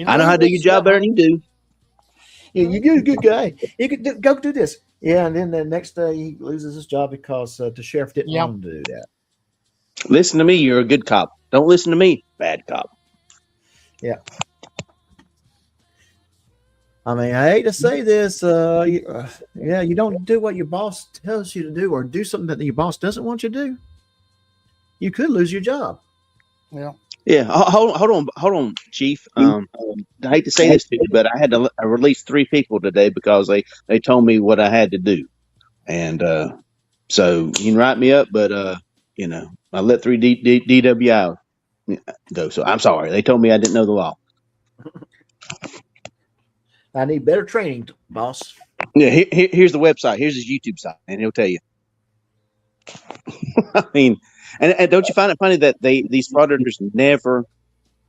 [SPEAKER 8] I know how to do your job better than you do.
[SPEAKER 2] Yeah, you're a good guy. You could go do this. Yeah, and then the next day he loses his job because the sheriff didn't want him to do that.
[SPEAKER 8] Listen to me, you're a good cop. Don't listen to me, bad cop.
[SPEAKER 2] Yeah. I mean, I hate to say this. You don't do what your boss tells you to do, or do something that your boss doesn't want you to do. You could lose your job.
[SPEAKER 4] Yeah.
[SPEAKER 8] Yeah. Hold on, Chief. I hate to say this to you, but I had to release 3 people today because they told me what I had to do, and so you can write me up, but I let 3 DWI go. So I'm sorry. They told me I didn't know the law.
[SPEAKER 2] I need better training, boss.
[SPEAKER 8] Yeah, here's the website. Here's his YouTube site, and he'll tell you. I mean, and don't you find it funny that these fraudsters never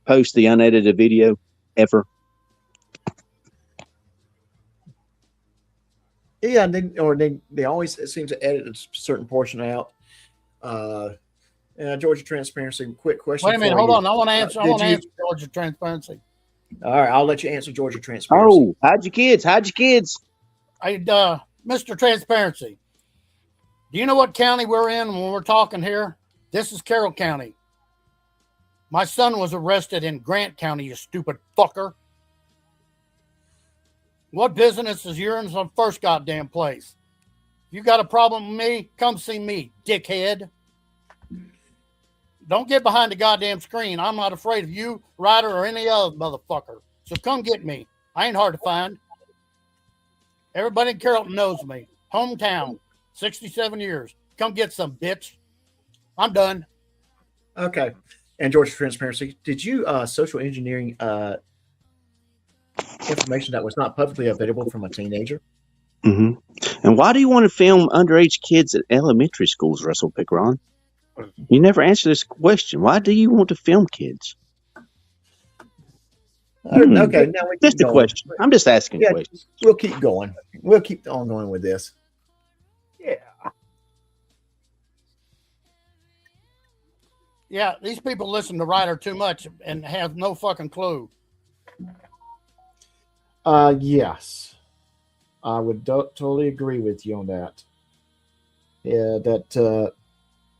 [SPEAKER 8] post the unedited video ever?
[SPEAKER 2] Yeah, they always seem to edit a certain portion out. Georgia Transparency. Quick question.
[SPEAKER 4] Wait a minute, hold on. I want to answer. Georgia Transparency.
[SPEAKER 2] All right, I'll let you answer Georgia Transparency.
[SPEAKER 8] Oh, hide your kids.
[SPEAKER 4] Hey, Mr. Transparency, do you know what county we're in when we're talking here? This is Carroll County. My son was arrested in Grant County, you stupid fucker. What business is yours in the first goddamn place? If you got a problem with me, come see me, dickhead. Don't get behind the goddamn screen. I'm not afraid of you, Ryder, or any other motherfucker. So come get me. I ain't hard to find. Everybody in Carrollton knows me. Hometown, 67 years. Come get some, bitch. I'm done.
[SPEAKER 2] Okay. And Georgia Transparency, did you social engineering information that was not publicly available from a teenager?
[SPEAKER 8] Mm-hmm. And why do you want to film underage kids at elementary schools, Russell Pickron? You never answer this question. Why do you want to film kids?
[SPEAKER 2] Okay, now we
[SPEAKER 8] just a question. I'm just asking questions.
[SPEAKER 2] We'll keep going. We'll keep on going with this.
[SPEAKER 3] Yeah.
[SPEAKER 4] Yeah, these people listen to Ryder too much and have no fucking clue.
[SPEAKER 2] Yes. I would totally agree with you on that. Yeah, that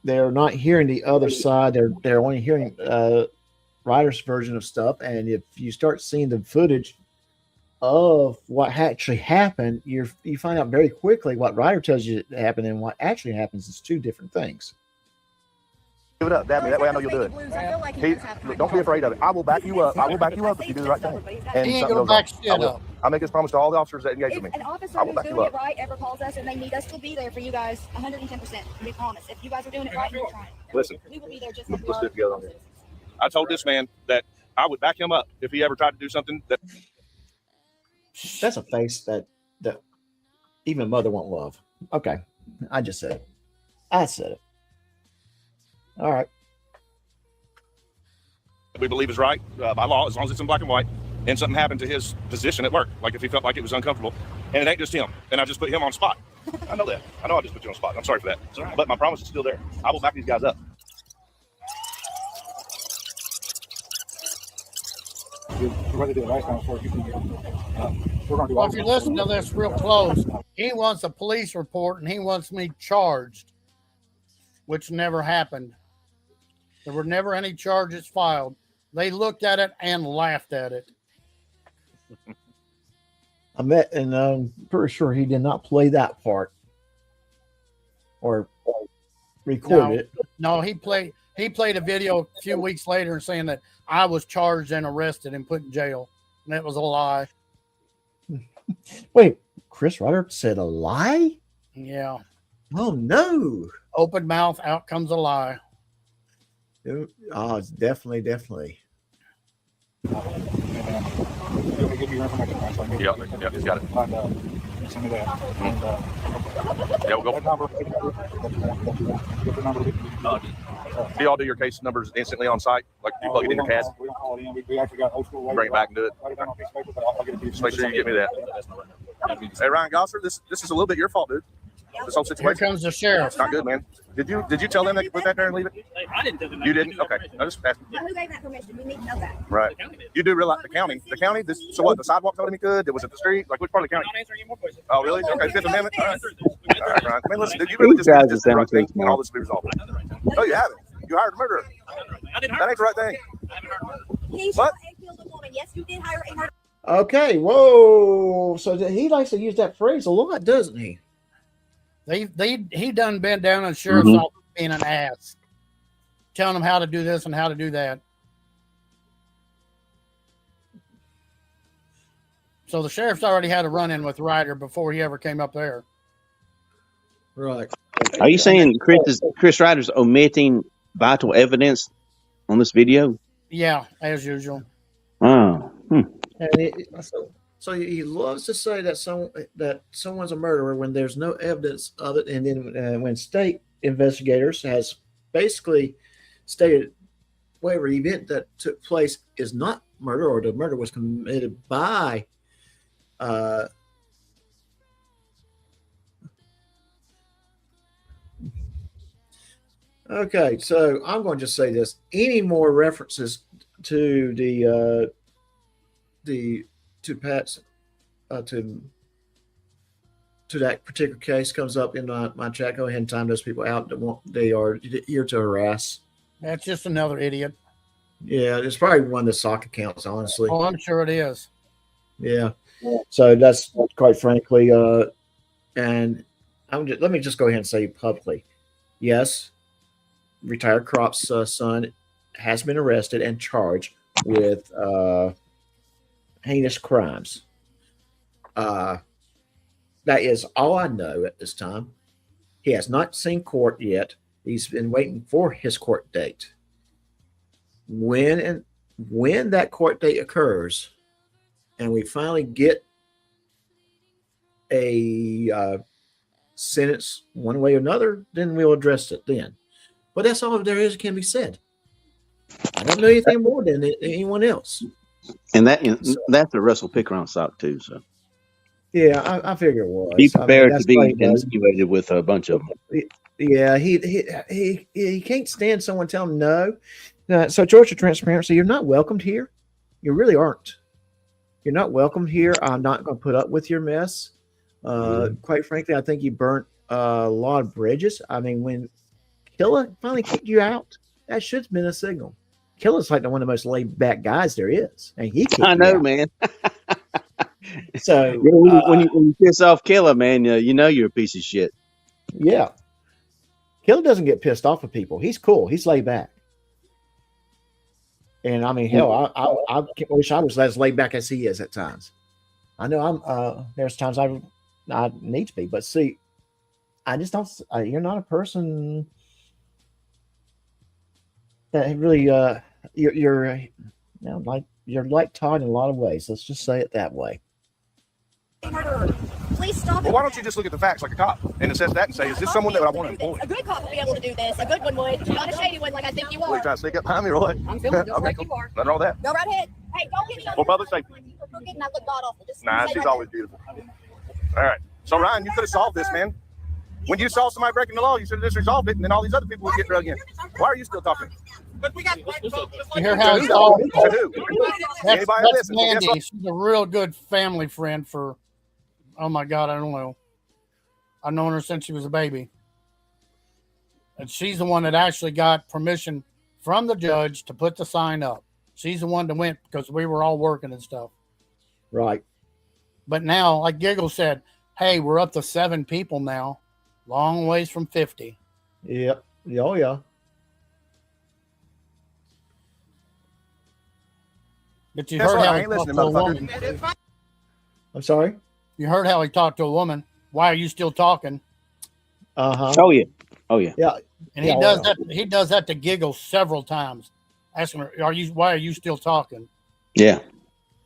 [SPEAKER 2] they're not hearing the other side. They're only hearing Ryder's version of stuff. And if you start seeing the footage of what actually happened, you find out very quickly what Ryder tells you happened and what actually happens is 2 different things.
[SPEAKER 5] Give it up, dab me. That way I know you'll do it. Don't be afraid of it. I will back you up. I will back you up if you do the right thing. And
[SPEAKER 4] he ain't gonna back shit up.
[SPEAKER 5] I make this promise to all the officers that engage with me.
[SPEAKER 6] If an officer
[SPEAKER 5] I will
[SPEAKER 6] who's
[SPEAKER 5] back
[SPEAKER 6] doing
[SPEAKER 5] you
[SPEAKER 6] it
[SPEAKER 5] up.
[SPEAKER 6] right ever calls us and they need us to be there for you guys, 110%. We promise. If you guys are doing it right, we're trying.
[SPEAKER 5] Listen,
[SPEAKER 6] We will be there just like we
[SPEAKER 5] let's
[SPEAKER 6] are.
[SPEAKER 5] do it together on here. I told this man that I would back him up if he ever tried to do something that.
[SPEAKER 2] That's a face that even mother won't love. Okay. I just said it. I said it. All right.
[SPEAKER 5] We believe is right by law, as long as it's in black and white, and something happened to his position at work, like if he felt like it was uncomfortable, and it ain't just him, and I just put him on the spot. I know that. I know I just put you on the spot. I'm sorry for that. But my promise is still there. I will back these guys up.
[SPEAKER 7] We're going to do it right now before you can we're going to do
[SPEAKER 4] Well, if you listen to this real close, he wants a police report and he wants me charged, which never happened. There were never any charges filed. They looked at it and laughed at it.
[SPEAKER 2] I'm pretty sure he did not play that part or record it.
[SPEAKER 4] No, he played a video a few weeks later saying that I was charged and arrested and put in jail. And that was a lie.
[SPEAKER 2] Wait, Chris Reiter said a lie?
[SPEAKER 4] Yeah.
[SPEAKER 2] Oh, no.
[SPEAKER 4] Open mouth, out comes a lie.
[SPEAKER 2] Oh, it's definitely.
[SPEAKER 7] You'll give me your information, right? So I can
[SPEAKER 5] Yeah, he's got it.
[SPEAKER 7] And, send me that. And,
[SPEAKER 5] Yeah, we'll go.
[SPEAKER 7] that number, get the number.
[SPEAKER 5] Do y'all do your case numbers instantly on site? Like you plug it in your CAD?
[SPEAKER 7] We don't call it in. We actually got old school way.
[SPEAKER 5] Bring it back and do it.
[SPEAKER 7] Write it down on a piece of paper, but I'll get it to you.
[SPEAKER 5] Just make sure you get me that. Hey, Ryan Gosser, this is a little bit your fault, dude. This whole
[SPEAKER 4] Here
[SPEAKER 5] situation.
[SPEAKER 4] comes the sheriff.
[SPEAKER 5] It's not good, man. Did you tell them they could put that there and leave it?
[SPEAKER 10] I didn't tell them.
[SPEAKER 5] You didn't? Okay. I just asked.
[SPEAKER 6] Now, who gave that permission? We need to know that.
[SPEAKER 5] Right. You do realize the county. The county. So what? The sidewalk told him he could. Was it the street? Like which part of the county?
[SPEAKER 10] I'm not answering any more questions.
[SPEAKER 5] Oh, really? Okay. Fifth Amendment. All right. All right, Ryan. I mean, listen, dude, you really just need to do the right thing and all this will be resolved. No, you haven't. You hired a murderer. That ain't the right thing.
[SPEAKER 6] He shot and killed a woman. Yes, you did hire a murderer.
[SPEAKER 2] Okay, whoa. So he likes to use that phrase a lot, doesn't he?
[SPEAKER 4] He done been down in the sheriff's office being an ass, telling them how to do this and how to do that. So the sheriff's already had a run-in with Reiter before he ever came up there.
[SPEAKER 2] Right.
[SPEAKER 8] Are you saying Chris Reiter's omitting vital evidence on this video?
[SPEAKER 4] Yeah, as usual.
[SPEAKER 8] Oh.
[SPEAKER 2] And so he loves to say that someone's a murderer when there's no evidence of it, and then when state investigators has basically stated whatever event that took place is not murder, or the murder was committed by okay, so I'm going to just say this: any more references to to Pat's to that particular case comes up in my chat, go ahead and time those people out that they are here to harass.
[SPEAKER 4] That's just another idiot.
[SPEAKER 2] Yeah, it's probably one of the sock accounts, honestly.
[SPEAKER 4] Oh, I'm sure it is.
[SPEAKER 2] Yeah. So that's quite frankly, and let me just go ahead and say publicly, yes, retired Crop's son has been arrested and charged with heinous crimes. That is all I know at this time. He has not seen court yet. He's been waiting for his court date. When that court date occurs, and we finally get a sentence one way or another, then we'll address it then. But that's all there is can be said. I don't know anything more than anyone else.
[SPEAKER 8] And that's a Russell Pickering sock too. So
[SPEAKER 2] yeah, I figure it was.
[SPEAKER 8] Be prepared to be insinuated with a bunch of them.
[SPEAKER 2] Yeah, he can't stand someone telling him no. So Georgia Transparency, you're not welcomed here. You really aren't. You're not welcomed here. I'm not going to put up with your mess. Quite frankly, I think you burnt a lot of bridges. I mean, when Killa finally kicked you out, that should have been a signal. Killa's like one of the most laid back guys there is, and he kicked
[SPEAKER 8] I know,
[SPEAKER 2] you out.
[SPEAKER 8] man.
[SPEAKER 2] So
[SPEAKER 8] when you piss off Killa, man, you know you're a piece of shit.
[SPEAKER 2] Yeah, Killa doesn't get pissed off with people. He's cool. He's laid back. And I mean, hell, I wish I was as laid back as he is at times. I know there's times I need to be, but see, I just don't. You're not a person that really. You're like Todd in a lot of ways. Let's just say it that way.
[SPEAKER 6] Murderer. Please stop it.
[SPEAKER 5] Well, why don't you just look at the facts like a cop and assess that and say, is this someone that I want to employ?
[SPEAKER 6] A good cop would be able to do this. A good one would. Not a shady one like I think you
[SPEAKER 5] Are you
[SPEAKER 6] are.
[SPEAKER 5] trying to sneak up behind me or what?
[SPEAKER 6] I'm feeling just
[SPEAKER 5] Okay,
[SPEAKER 6] like
[SPEAKER 5] cool.
[SPEAKER 6] you are.
[SPEAKER 5] Nothing wrong with that.
[SPEAKER 6] Go right ahead. Hey, don't get me on
[SPEAKER 5] For public safety.
[SPEAKER 6] You're crooked and I look god awful. Just
[SPEAKER 5] Nah,
[SPEAKER 6] say
[SPEAKER 5] she's
[SPEAKER 6] right
[SPEAKER 5] always beautiful. All right. So, Ryan, you could have solved this, man. When you saw somebody breaking the law, you should have just resolved it, and then all these other people would get drugged in. Why are you still talking?
[SPEAKER 4] You hear how he's all
[SPEAKER 5] To who?
[SPEAKER 4] That's
[SPEAKER 5] Anybody listen?
[SPEAKER 4] Mandy.
[SPEAKER 5] Guess what?
[SPEAKER 4] She's a real good family friend for, oh my God, I don't know. I've known her since she was a baby. And she's the one that actually got permission from the judge to put the sign up. She's the one that went because we were all working and stuff.
[SPEAKER 2] Right.
[SPEAKER 4] But now, like Giggle said, hey, we're up to 7 people now. Long ways from 50.
[SPEAKER 2] Yep. Oh, yeah.
[SPEAKER 4] But you
[SPEAKER 5] Guess
[SPEAKER 4] heard
[SPEAKER 5] what?
[SPEAKER 4] how
[SPEAKER 5] I
[SPEAKER 4] he
[SPEAKER 5] ain't
[SPEAKER 4] talked to
[SPEAKER 5] listening,
[SPEAKER 4] a woman.
[SPEAKER 5] motherfucker.
[SPEAKER 2] I'm sorry.
[SPEAKER 4] You heard how he talked to a woman. Why are you still talking?
[SPEAKER 2] Uh-huh.
[SPEAKER 8] Oh yeah. Oh yeah.
[SPEAKER 2] Yeah.
[SPEAKER 4] And he does that. He does that to Giggle several times, asking her, why are you still talking?
[SPEAKER 8] Yeah.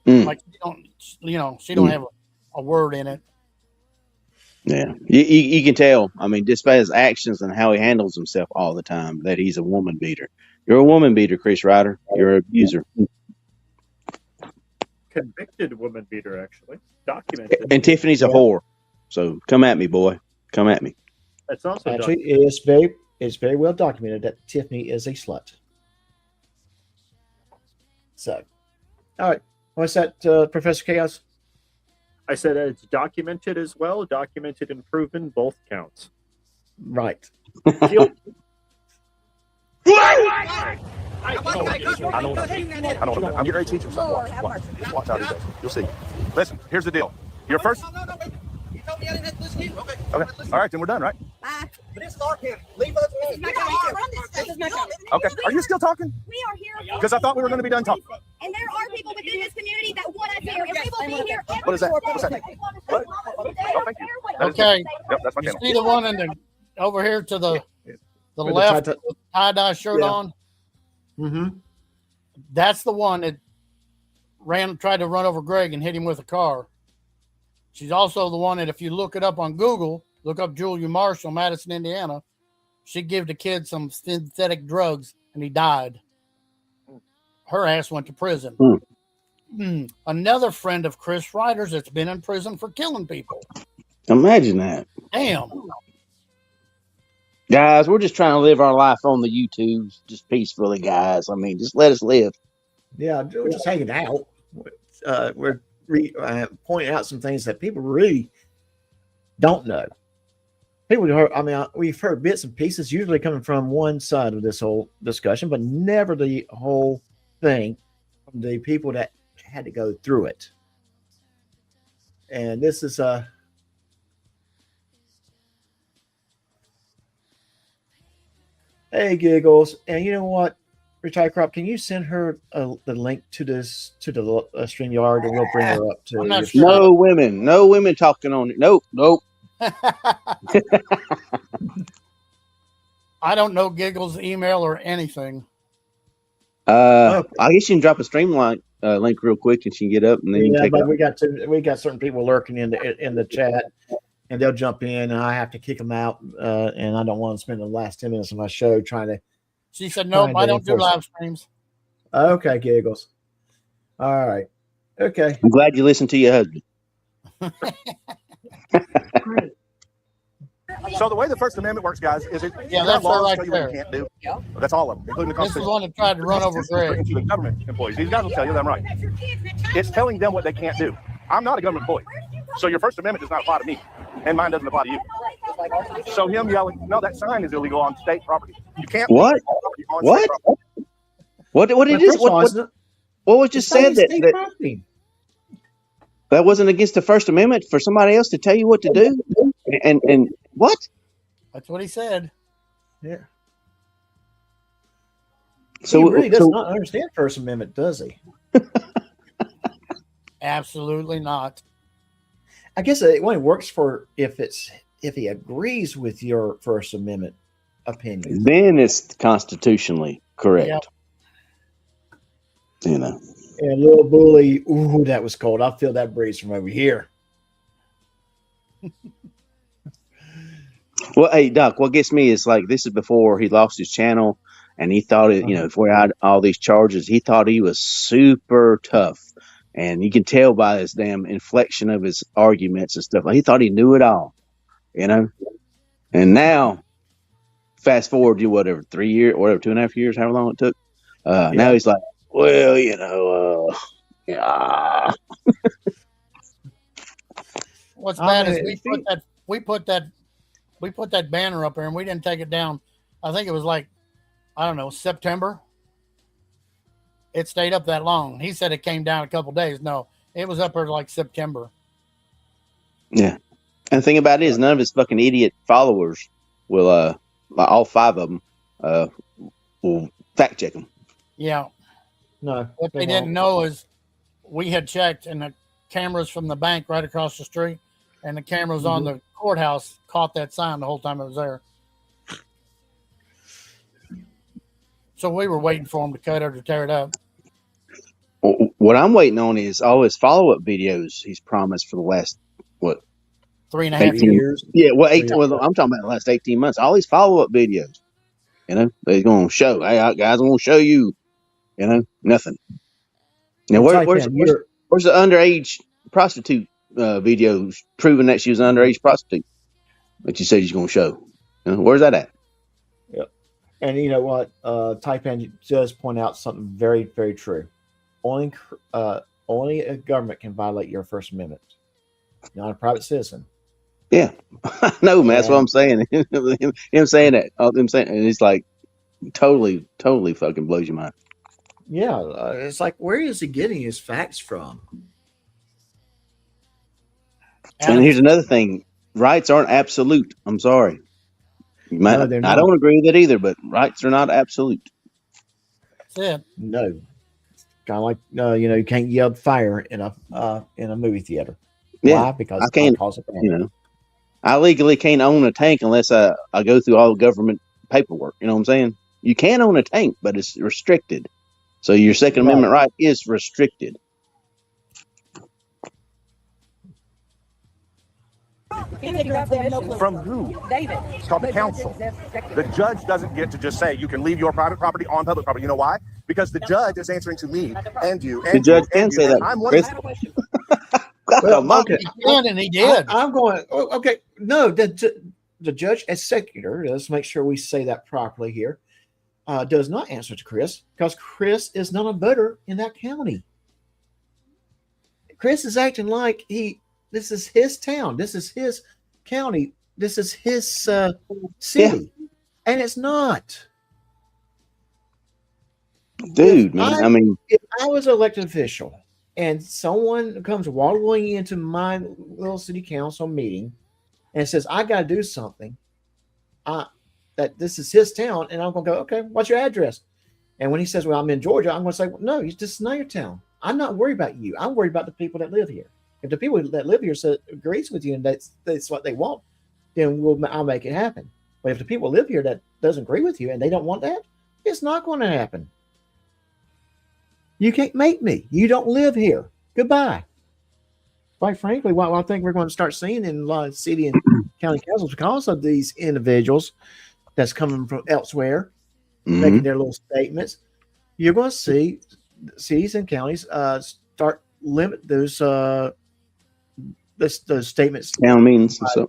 [SPEAKER 4] Like she don't have a word in it.
[SPEAKER 8] Yeah, you can tell. I mean, just by his actions and how he handles himself all the time, that he's a woman beater. You're a woman beater, Chris Reiter. You're an abuser.
[SPEAKER 3] Convicted woman beater, actually. Documented.
[SPEAKER 8] And Tiffany's a whore. So come at me, boy. Come at me.
[SPEAKER 3] That's also
[SPEAKER 2] Actually,
[SPEAKER 3] documented.
[SPEAKER 2] it's very well documented that Tiffany is a slut. So, all right. What's that, Professor Chaos?
[SPEAKER 3] I said it's documented as well. Documented and proven, both counts.
[SPEAKER 2] Right.
[SPEAKER 5] I know. I'm getting ready to teach him something. Watch how he does. You'll see. Listen, here's the deal. Your first.
[SPEAKER 10] No. You told me I didn't have to listen to you. Okay.
[SPEAKER 5] All right, then we're done, right?
[SPEAKER 6] Bye.
[SPEAKER 10] But this is our county. Leave us alone.
[SPEAKER 6] This is my county. This is my county.
[SPEAKER 5] Okay. Are you still talking?
[SPEAKER 6] We are here.
[SPEAKER 5] Because I thought we were going to be done talking.
[SPEAKER 6] And there are people within this community that want us here. And we will be here every
[SPEAKER 5] What is that? What's that?
[SPEAKER 6] day.
[SPEAKER 5] What? Oh, thank you.
[SPEAKER 4] Okay.
[SPEAKER 5] Yep, that's my
[SPEAKER 4] You
[SPEAKER 5] channel.
[SPEAKER 4] see the one in the over here to the
[SPEAKER 2] With
[SPEAKER 4] left
[SPEAKER 2] the
[SPEAKER 4] with tie-dye shirt
[SPEAKER 2] Yeah.
[SPEAKER 4] on?
[SPEAKER 2] Mm-hmm.
[SPEAKER 4] That's the one that tried to run over Greg and hit him with a car. She's also the one that, if you look it up on Google, look up Julia Marshall, Madison, Indiana, she gave the kid some synthetic drugs and he died. Her ass went to prison. Another friend of Chris Reiter's that's been in prison for killing people.
[SPEAKER 8] Imagine that.
[SPEAKER 4] Damn.
[SPEAKER 8] Guys, we're just trying to live our life on the YouTubes, just peacefully, guys. I mean, just let us live.
[SPEAKER 2] Yeah, we're just hanging out. We're pointing out some things that people really don't know. We've heard bits and pieces, usually coming from one side of this whole discussion, but never the whole thing from the people that had to go through it. And this is hey, Giggles. And you know what? Retired Crop, can you send her the link to this to the StreamYard, and we'll bring her up to.
[SPEAKER 4] I'm not sure.
[SPEAKER 8] No women talking on it. Nope.
[SPEAKER 4] I don't know Giggles' email or anything.
[SPEAKER 8] I guess you can drop a stream link real quick, and she can get up, and then you can take
[SPEAKER 2] but
[SPEAKER 8] it.
[SPEAKER 2] we got certain people lurking in the chat, and they'll jump in, and I have to kick them out, and I don't want to spend the last 10 minutes of my show trying to.
[SPEAKER 4] She said, "Nope, I don't do live streams."
[SPEAKER 2] Okay, Giggles. All right. Okay.
[SPEAKER 8] I'm glad you listened to your husband.
[SPEAKER 5] So the way the First Amendment works, guys, is it?
[SPEAKER 4] That's
[SPEAKER 5] laws
[SPEAKER 4] right
[SPEAKER 5] tell you what
[SPEAKER 4] there.
[SPEAKER 5] you can't do. That's all of them, including the
[SPEAKER 4] This is the
[SPEAKER 5] Constitution.
[SPEAKER 4] one that tried to run over Greg.
[SPEAKER 5] The government employees. These guys will tell you that I'm right. It's telling them what they can't do. I'm not a government employee, so your First Amendment does not apply to me, and mine doesn't apply to you. So him yelling, "No, that sign is illegal on state property. You can't."
[SPEAKER 8] What? What? What did this? What was just said that wasn't against the First Amendment for somebody else to tell you what to do? And what?
[SPEAKER 4] That's what he said.
[SPEAKER 2] Yeah.
[SPEAKER 8] So
[SPEAKER 2] he really does not understand First Amendment, does he?
[SPEAKER 4] Absolutely not.
[SPEAKER 2] I guess it only works for if he agrees with your First Amendment opinion.
[SPEAKER 8] Then it's constitutionally correct.
[SPEAKER 4] Yep.
[SPEAKER 8] You know.
[SPEAKER 2] And little bully, ooh, that was cold. I feel that breeze from over here.
[SPEAKER 8] Well, hey, Doc, what gets me is like this is before he lost his channel, and he thought it, before he had all these charges, he thought he was super tough. And you can tell by his damn inflection of his arguments and stuff. Like he thought he knew it all, And now, fast forward to whatever, 3 years, whatever, 2.5 years, however long it took. Now he's like, well, yeah.
[SPEAKER 4] What's bad is we put that banner up there and we didn't take it down. I think it was like, I don't know, September. It stayed up that long. He said it came down a couple days. No, it was up there like September.
[SPEAKER 8] Yeah. And the thing about it is none of his fucking idiot followers will, all 5 of them, will fact check him.
[SPEAKER 4] Yeah.
[SPEAKER 2] No.
[SPEAKER 4] What they didn't know is we had checked and the cameras from the bank right across the street and the cameras on the courthouse caught that sign the whole time it was there. So we were waiting for him to cut it or tear it up.
[SPEAKER 8] What I'm waiting on is all his follow-up videos he's promised for the last, what,
[SPEAKER 4] 3.5
[SPEAKER 8] 18
[SPEAKER 4] years.
[SPEAKER 8] Yeah, well, well, I'm talking about the last 18 months. All these follow-up videos, they're going to show. Hey, guys, I'm going to show you, nothing. Now, where's the underage prostitute videos proving that she was an underage prostitute that you said he's going to show? Where's that at?
[SPEAKER 2] Yep. And you know what? Taipan does point out something very, very true. Only a government can violate your First Amendment, not a private citizen.
[SPEAKER 8] Yeah, no, man. That's what I'm saying. him saying that, and it's like totally fucking blows your mind.
[SPEAKER 2] Yeah, it's like, where is he getting his facts from?
[SPEAKER 8] And here's another thing: rights aren't absolute. I'm sorry.
[SPEAKER 2] No, they're not.
[SPEAKER 8] I don't agree with it either, but rights are not absolute.
[SPEAKER 4] That's it.
[SPEAKER 2] No, kind of like you can't yell fire in a movie theater.
[SPEAKER 8] Yeah,
[SPEAKER 2] why? Because
[SPEAKER 8] I can't. I legally can't own a tank unless I go through all government paperwork. You know what I'm saying? You can own a tank, but it's restricted. So your Second Amendment right is restricted.
[SPEAKER 5] From who?
[SPEAKER 6] David.
[SPEAKER 5] It's called the council. The judge doesn't get to just say you can leave your private property on public property. You know why? Because the judge is answering to me and you. And
[SPEAKER 8] the judge can say that.
[SPEAKER 5] I'm one.
[SPEAKER 2] Well,
[SPEAKER 4] okay. He did.
[SPEAKER 2] I'm going. Okay, no, the judge, as secular, let's make sure we say that properly here, does not answer to Chris because Chris is not a voter in that county. Chris is acting like this is his town, this is his county, this is his city, and it's not.
[SPEAKER 8] Dude, man,
[SPEAKER 2] if I was an elected official and someone comes waddling into my little city council meeting and says, I got to do something, that this is his town, and I'm going to go, okay, what's your address? And when he says, well, I'm in Georgia, I'm going to say, well, no, this is not your town. I'm not worried about you. I'm worried about the people that live here. If the people that live here agrees with you and that's what they want, then I'll make it happen. But if the people live here that doesn't agree with you and they don't want that, it's not going to happen. You can't make me. You don't live here. Goodbye. Quite frankly, what I think we're going to start seeing in a lot of city and county councils because of these individuals that's coming from elsewhere, making their little statements, you're going to see cities and counties start limit those statements.
[SPEAKER 8] Town meetings and
[SPEAKER 2] stuff.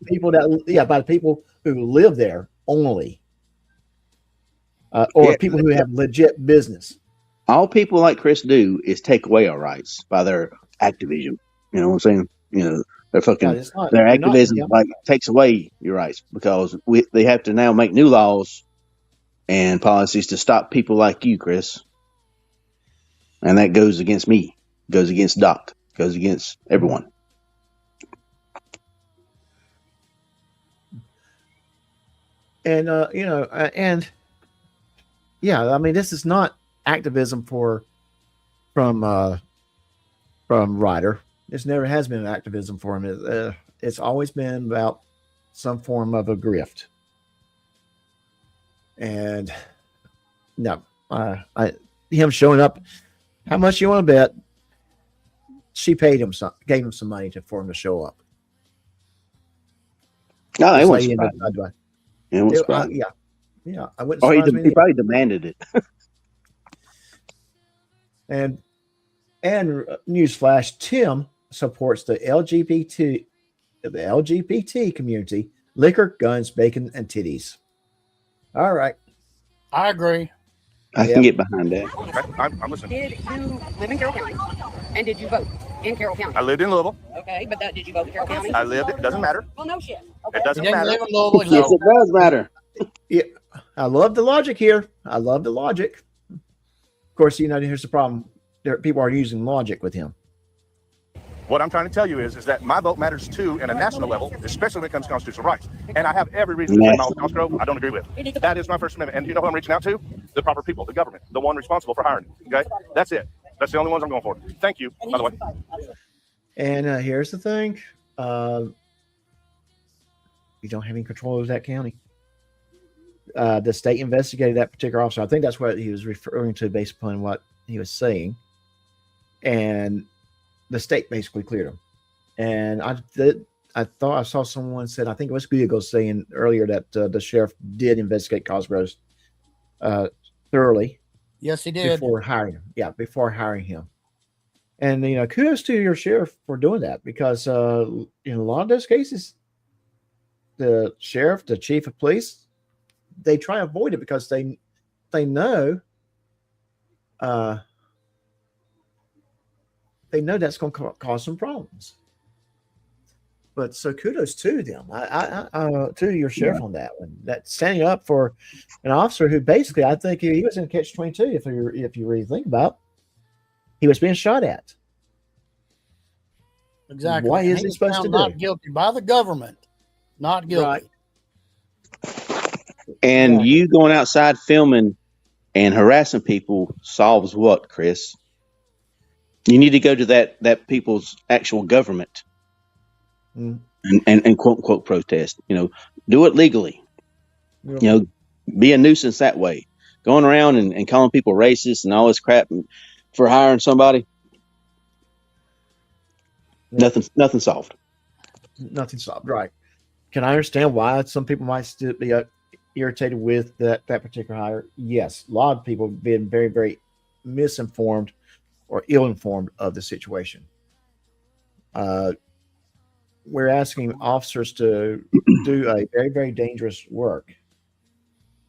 [SPEAKER 2] By the people who live there only, or people who have legit business.
[SPEAKER 8] All people like Chris do is take away our rights by their activism. You know what I'm saying? Their activism takes away your rights because they have to now make new laws and policies to stop people like you, Chris. And that goes against me, goes against Doc, goes against everyone.
[SPEAKER 2] And this is not activism from Reiter. This never has been an activism for him. It's always been about some form of a grift. And no, him showing up. How much you want to bet? She paid him gave him some money for him to show up.
[SPEAKER 8] No, it was
[SPEAKER 2] yeah. I wouldn't.
[SPEAKER 8] He probably demanded it.
[SPEAKER 2] And newsflash: Tim supports the LGBT community. Liquor, guns, bacon, and titties. All right,
[SPEAKER 4] I agree.
[SPEAKER 8] I can get behind that.
[SPEAKER 5] I'm listening.
[SPEAKER 6] Did you live in Carroll County? And did you vote in Carroll County?
[SPEAKER 5] I lived in Louisville.
[SPEAKER 6] Okay, but did you vote in Carroll County?
[SPEAKER 5] I lived. It doesn't matter.
[SPEAKER 6] Well, no shit. Okay.
[SPEAKER 5] It doesn't
[SPEAKER 4] He didn't
[SPEAKER 5] matter.
[SPEAKER 4] live in Louisville.
[SPEAKER 8] Yes, it does matter.
[SPEAKER 2] Yeah, I love the logic here. I love the logic. Of course, here's the problem. People are using logic with him.
[SPEAKER 5] What I'm trying to tell you is that my vote matters too in a national level, especially when it comes to constitutional rights. And I have every reason to say Miles Cosgrove I don't agree with. That is my First Amendment. And you know who I'm reaching out to? The proper people, the government, the one responsible for hiring. Okay? That's it. That's the only ones I'm going for. Thank you, by the way.
[SPEAKER 2] And here's the thing. You don't have any control of that county. The state investigated that particular officer. I think that's what he was referring to based upon what he was saying. and the state basically cleared him. And I thought I saw someone said, I think it was Google saying earlier that the sheriff did investigate Cosgrove's thoroughly.
[SPEAKER 4] Yes, he did.
[SPEAKER 2] Before hiring him. Yeah, before hiring him. And, kudos to your sheriff for doing that, because in a lot of those cases, the sheriff, the chief of police, they try to avoid it because they know that's going to cause some problems. But so kudos to them, to your sheriff on that one. That standing up for an officer who basically, I think he was in catch-22. If you really think about it. He was being shot at.
[SPEAKER 4] Exactly.
[SPEAKER 2] Why is he supposed to do?
[SPEAKER 4] Not guilty by the government. Not guilty.
[SPEAKER 2] Right.
[SPEAKER 8] And you going outside filming and harassing people solves what, Chris? You need to go to that people's actual government and quote unquote protest. Do it legally.
[SPEAKER 2] Yep.
[SPEAKER 8] Be a nuisance that way. Going around and calling people racist and all this crap for hiring somebody.
[SPEAKER 2] Yep.
[SPEAKER 8] Nothing solved.
[SPEAKER 2] Nothing solved. Right. Can I understand why some people might still be irritated with that particular hire? Yes. A lot of people have been very, very misinformed or ill-informed of the situation. We're asking officers to do a very, very dangerous work.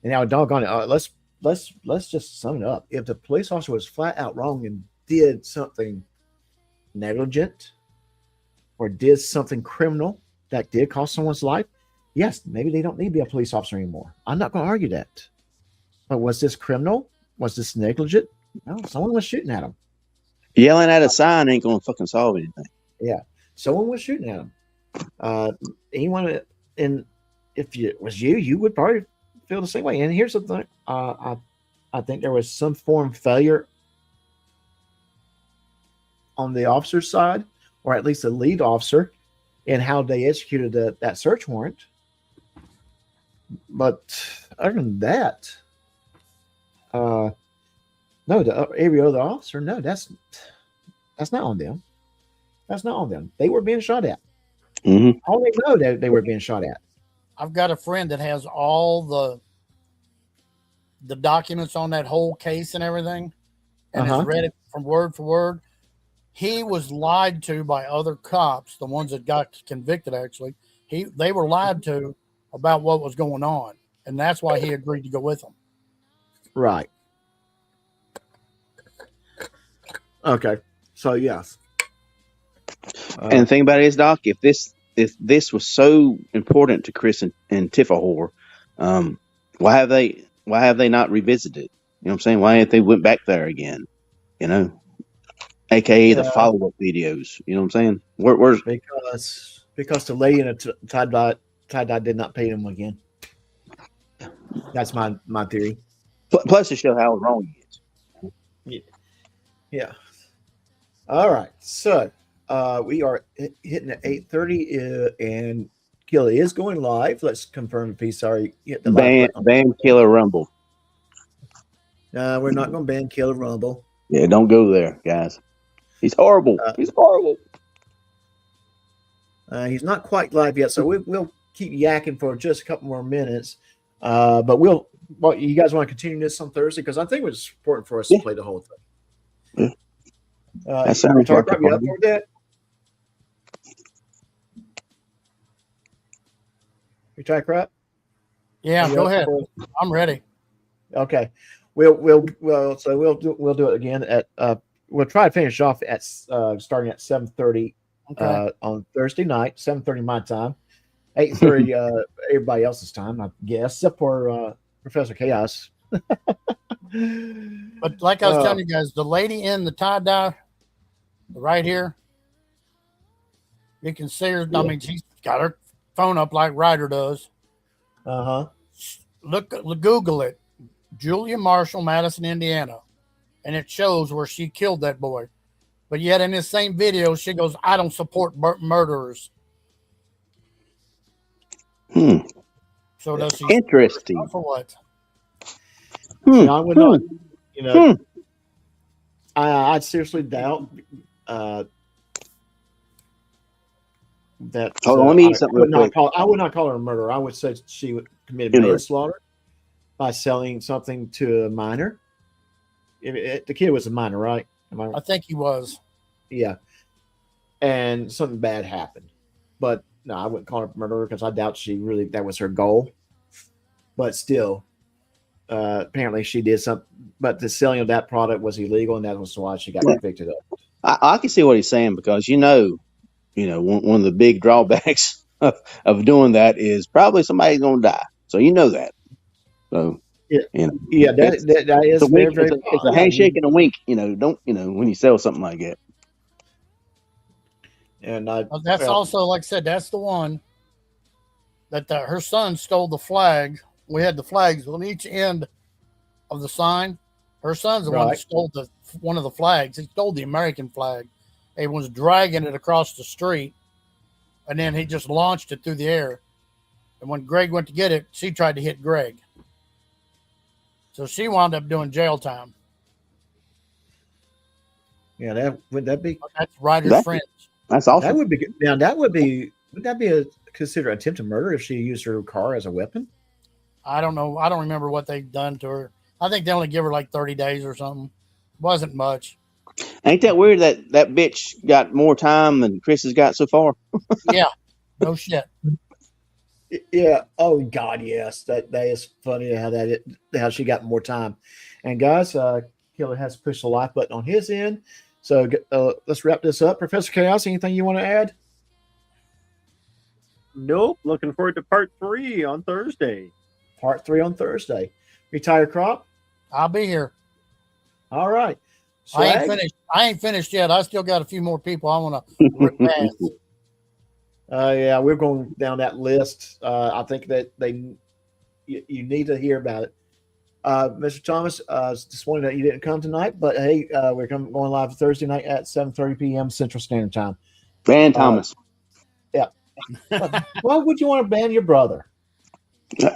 [SPEAKER 2] And now, doggone it, let's just sum it up. If the police officer was flat out wrong and did something negligent or did something criminal that did cost someone's life, yes, maybe they don't need to be a police officer anymore. I'm not going to argue that. But was this criminal? Was this negligent? No, someone was shooting at him.
[SPEAKER 8] Yelling at a sign ain't going to fucking solve anything.
[SPEAKER 2] Yeah, someone was shooting at him. Anyone, and if it was you would probably feel the same way. And here's the thing: I think there was some form of failure on the officer's side, or at least the lead officer, in how they executed that search warrant. But other than that, no, every other officer, no, that's not on them. That's not on them. They were being shot at.
[SPEAKER 8] Mm-hmm.
[SPEAKER 2] All they know that they were being shot at.
[SPEAKER 4] I've got a friend that has all the documents on that whole case and everything, and has read it from word for word. He was lied to by other cops, the ones that got convicted. Actually, they were lied to about what was going on, and that's why he agreed to go with them.
[SPEAKER 2] Right. Okay. So yes.
[SPEAKER 8] And the thing about it is, Doc, if this was so important to Chris and Tiffahor, why have they not revisited? You know what I'm saying? Why haven't they went back there again? AKA the follow-up videos. You know what I'm saying? Where's
[SPEAKER 2] because the lady in the tie-dye did not pay them again. That's my theory.
[SPEAKER 8] Plus to show how wrong he is.
[SPEAKER 2] Yeah. All right. So we are hitting at 8:30, and Kelly is going live. Let's confirm if he's sorry. Hit the
[SPEAKER 8] ban Killer Rumble.
[SPEAKER 2] We're not going to ban Killer Rumble.
[SPEAKER 8] Yeah, don't go there, guys. He's horrible. He's horrible.
[SPEAKER 2] He's not quite live yet, so we'll keep yakking for just a couple more minutes. But you guys want to continue this on Thursday? Because I think it's important for us to play the whole thing.
[SPEAKER 8] Yeah. That sounds
[SPEAKER 2] like you up for that? You try crap?
[SPEAKER 4] Yeah, go ahead. I'm ready.
[SPEAKER 2] Okay. We'll do it again at we'll try to finish off at starting at 7:30 on Thursday night, 7:30 my time, 8:30 everybody else's time, I guess, except for Professor Chaos.
[SPEAKER 4] But like I was telling you guys, the lady in the tie-dye right here, you can see her. I mean, she's got her phone up like Reiter does. Look, Google it. Julia Marshall, Madison, Indiana. And it shows where she killed that boy. But yet in this same video, she goes, I don't support murderers. So does she?
[SPEAKER 8] Interesting.
[SPEAKER 4] For what?
[SPEAKER 2] I would not, I seriously doubt that.
[SPEAKER 8] Hold on, let me eat something real quick.
[SPEAKER 2] I would not call her a murderer. I would say she committed manslaughter by selling something to a minor. The kid was a minor, right?
[SPEAKER 4] I think he was.
[SPEAKER 2] Yeah. And something bad happened. But no, I wouldn't call her a murderer because I doubt that was her goal. But still, apparently she did something. But the selling of that product was illegal, and that was why she got convicted of it.
[SPEAKER 8] I can see what he's saying because one of the big drawbacks of doing that is probably somebody's going to die. So that. So
[SPEAKER 2] that is very, very.
[SPEAKER 8] It's a handshake and a wink. Don't when you sell something like that.
[SPEAKER 2] And
[SPEAKER 4] that's also, like I said, that's the one that her son stole the flag. We had the flags on each end of the sign. Her son's the one that stole one of the flags. He stole the American flag. He was dragging it across the street, and then he just launched it through the air. And when Greg went to get it, she tried to hit Greg. So she wound up doing jail time.
[SPEAKER 2] Yeah, would that be?
[SPEAKER 4] That's Reiter's friends.
[SPEAKER 8] That's awesome.
[SPEAKER 2] That would be good. Now would that be considered attempted murder if she used her car as a weapon?
[SPEAKER 4] I don't know. I don't remember what they've done to her. I think they only give her like 30 days or something. Wasn't much.
[SPEAKER 8] Ain't that weird that bitch got more time than Chris has got so far?
[SPEAKER 4] Yeah. No shit.
[SPEAKER 2] Yeah. Oh God, yes. That is funny how she got more time. And guys, Killer has pushed the like button on his end. So let's wrap this up. Professor Chaos, anything you want to add?
[SPEAKER 3] Nope. Looking forward to part 3 on Thursday.
[SPEAKER 2] Part 3 on Thursday. Retire Crop?
[SPEAKER 4] I'll be here.
[SPEAKER 2] All right.
[SPEAKER 4] Swag? I ain't finished yet. I still got a few more people I want to rip past.
[SPEAKER 2] Yeah, we're going down that list. I think that you need to hear about it. Mr. Thomas, disappointed that you didn't come tonight, but hey, we're going live Thursday night at 7:30 p.m. Central Standard Time.
[SPEAKER 8] Ban Thomas.
[SPEAKER 2] Yeah. Why would you want to ban your brother?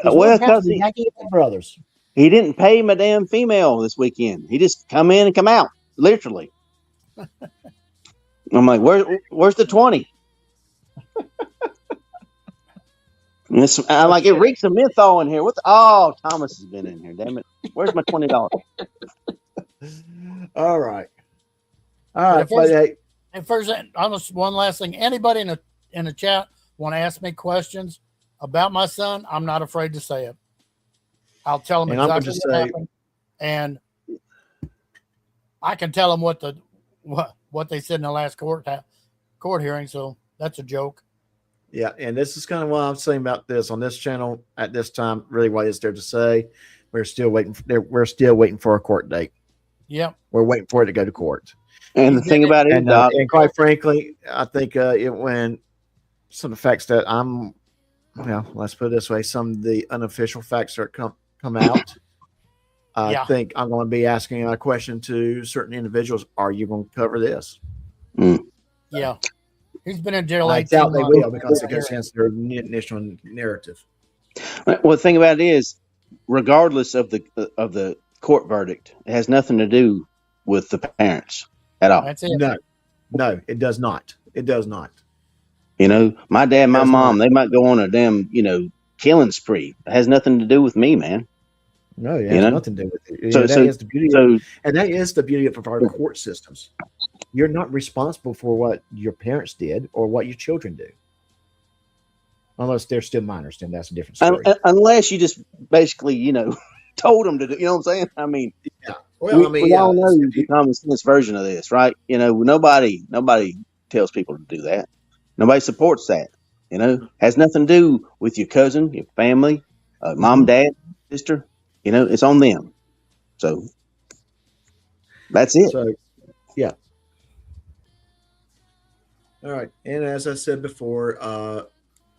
[SPEAKER 8] Well, because he
[SPEAKER 2] brothers.
[SPEAKER 8] He didn't pay my damn female this weekend. He just come in and come out, literally. I'm like, where's the 20? I'm like, it reeks of menthol in here. Thomas has been in here. Damn it! Where's my $20?
[SPEAKER 2] All right.
[SPEAKER 4] First, almost one last thing. Anybody in the chat want to ask me questions about my son? I'm not afraid to say it. I'll tell them exactly what happened, and I can tell them what they said in the last court hearing. So that's a joke.
[SPEAKER 2] Yeah, and this is kind of what I'm saying about this on this channel at this time. Really, what is there to say? We're still waiting. We're still waiting for a court date.
[SPEAKER 4] Yep,
[SPEAKER 2] we're waiting for it to go to court.
[SPEAKER 8] And the thing about it,
[SPEAKER 2] and quite frankly, I think when some of the facts that let's put it this way, some of the unofficial facts that come out. I think I'm going to be asking a question to certain individuals. Are you going to cover this?
[SPEAKER 4] Yeah. He's been in jail.
[SPEAKER 2] I doubt they will because it goes against their initial narrative.
[SPEAKER 8] Well, the thing about it is, regardless of the court verdict, it has nothing to do with the parents at all.
[SPEAKER 4] That's it.
[SPEAKER 2] No, it does not. It does not.
[SPEAKER 8] My dad, my mom, they might go on a damn, killing spree. It has nothing to do with me, man.
[SPEAKER 2] No, it has nothing to do with it. That is the beauty and that is the beauty of our court systems. You're not responsible for what your parents did or what your children do. Unless they're still minors, then that's a different story.
[SPEAKER 8] Unless you just basically, told them to do, you know what I'm saying? I mean,
[SPEAKER 2] yeah. Well,
[SPEAKER 8] we all know the common sense version of this, right? Nobody tells people to do that. Nobody supports that. Has nothing to do with your cousin, your family, mom, dad, sister. It's on them. So that's it.
[SPEAKER 2] So, yeah. All right. And as I said before,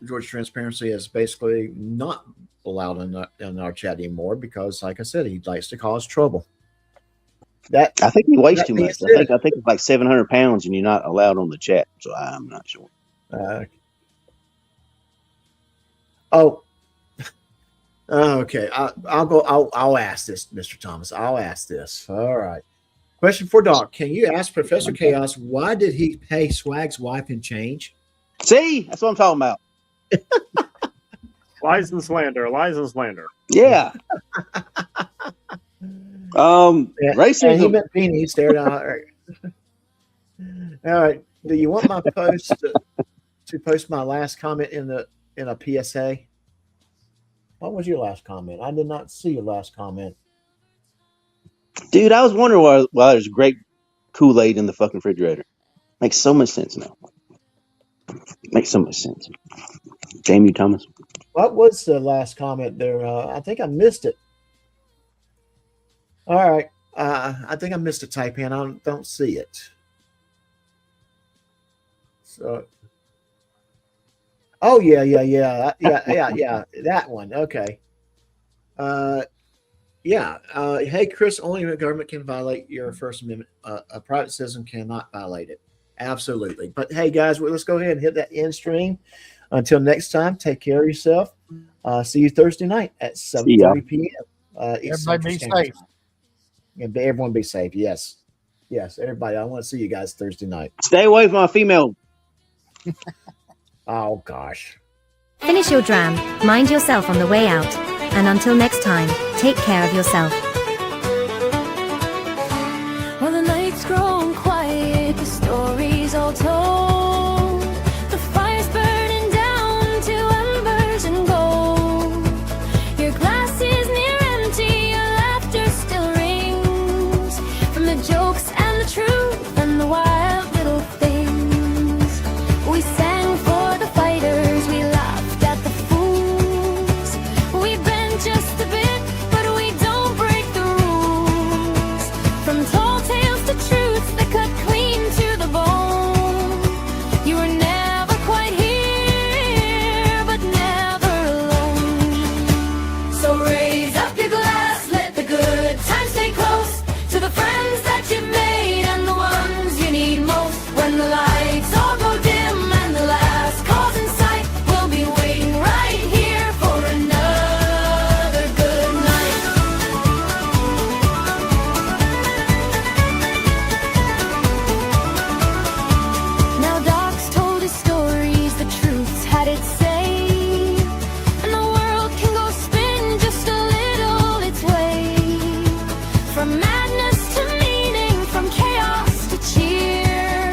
[SPEAKER 2] Georgia Transparency is basically not allowed in our chat anymore because, like I said, he likes to cause trouble.
[SPEAKER 8] I think he weighs too much. I think it's like 700 pounds, and you're not allowed on the chat. So I'm not sure.
[SPEAKER 2] Okay. I'll ask this, Mr. Thomas. I'll ask this. All right. Question for Doc. Can you ask Professor Chaos why did he pay Swag's wife in change?
[SPEAKER 8] See, that's what I'm talking about.
[SPEAKER 3] Lies and slander. Lies and slander.
[SPEAKER 8] Yeah. Racism.
[SPEAKER 2] He meant penis there. All right. Do you want my post to post my last comment in a PSA? What was your last comment? I did not see your last comment.
[SPEAKER 8] Dude, I was wondering why there's great Kool-Aid in the fucking refrigerator. Makes so much sense now. Makes so much sense. Jamie Thomas.
[SPEAKER 2] What was the last comment there? I think I missed it. All right. I think I missed a type in. I don't see it. So, oh yeah. That one. Okay. Hey, Chris, only the government can violate your First Amendment. A private citizen cannot violate it. Absolutely. But hey, guys, let's go ahead and hit that end stream. Until next time, take care of yourself. See you Thursday night at 7:30 p.m.
[SPEAKER 4] Everybody be safe.
[SPEAKER 2] And everyone be safe. Yes. Everybody. I want to see you guys Thursday night.
[SPEAKER 8] Stay away from a female.
[SPEAKER 2] Oh gosh.
[SPEAKER 11] Finish your dram, mind yourself on the way out, and until next time, take care of yourself.
[SPEAKER 1] Well, the night's grown quiet, the story's all told. The fire's burning down to embers and gold. Your glass is near empty, your laughter still rings from the jokes and the truth and the wild little things. We sang for the fighters, we laughed at the fools. We bent just a bit, but we don't break the rules. From tall tales to truths that cut clean to the bone. You were never quite here, but never alone. So raise up your glass, let the good times stay close to the friends that you made and the ones you need most. When the lights all go dim and the last call's in sight, we'll be waiting right here for another good night. Now Doc's told his stories, the truth's had its say, and the world can go spin just a little its way. From madness to meaning, from chaos to cheer,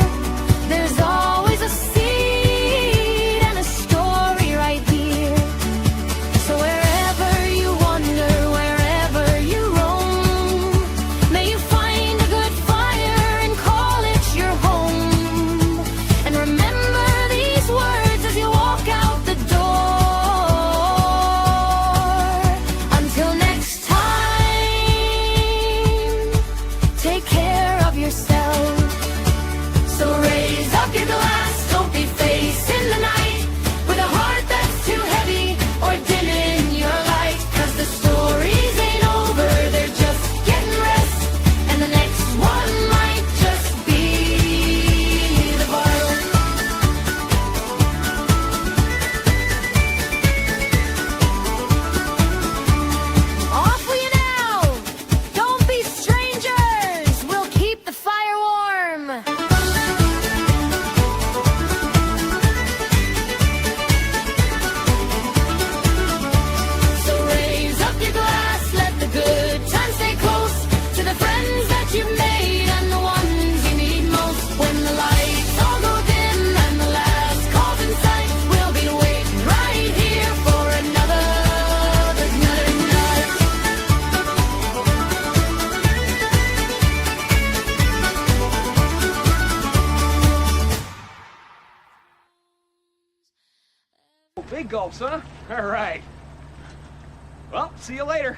[SPEAKER 1] there's always a seed and a story right here. So wherever you wander, wherever you roam, may you find a good fire and call it your home. And remember these words as you walk out the door. Until next time, take care of yourself. So raise up your glass, don't be facing the night with a heart that's too heavy or dim in your light. 'Cause the stories ain't over, they're just getting rest, and the next one might just be the bottom. Off with you now, don't be strangers, we'll keep the fire warm. So raise up your glass, let the good times stay close to the friends that you made and the ones you need most. When the lights all go dim and the last call's in sight, we'll be waiting right here for another night.
[SPEAKER 10] Big gulps, huh? All right. Well, see you later.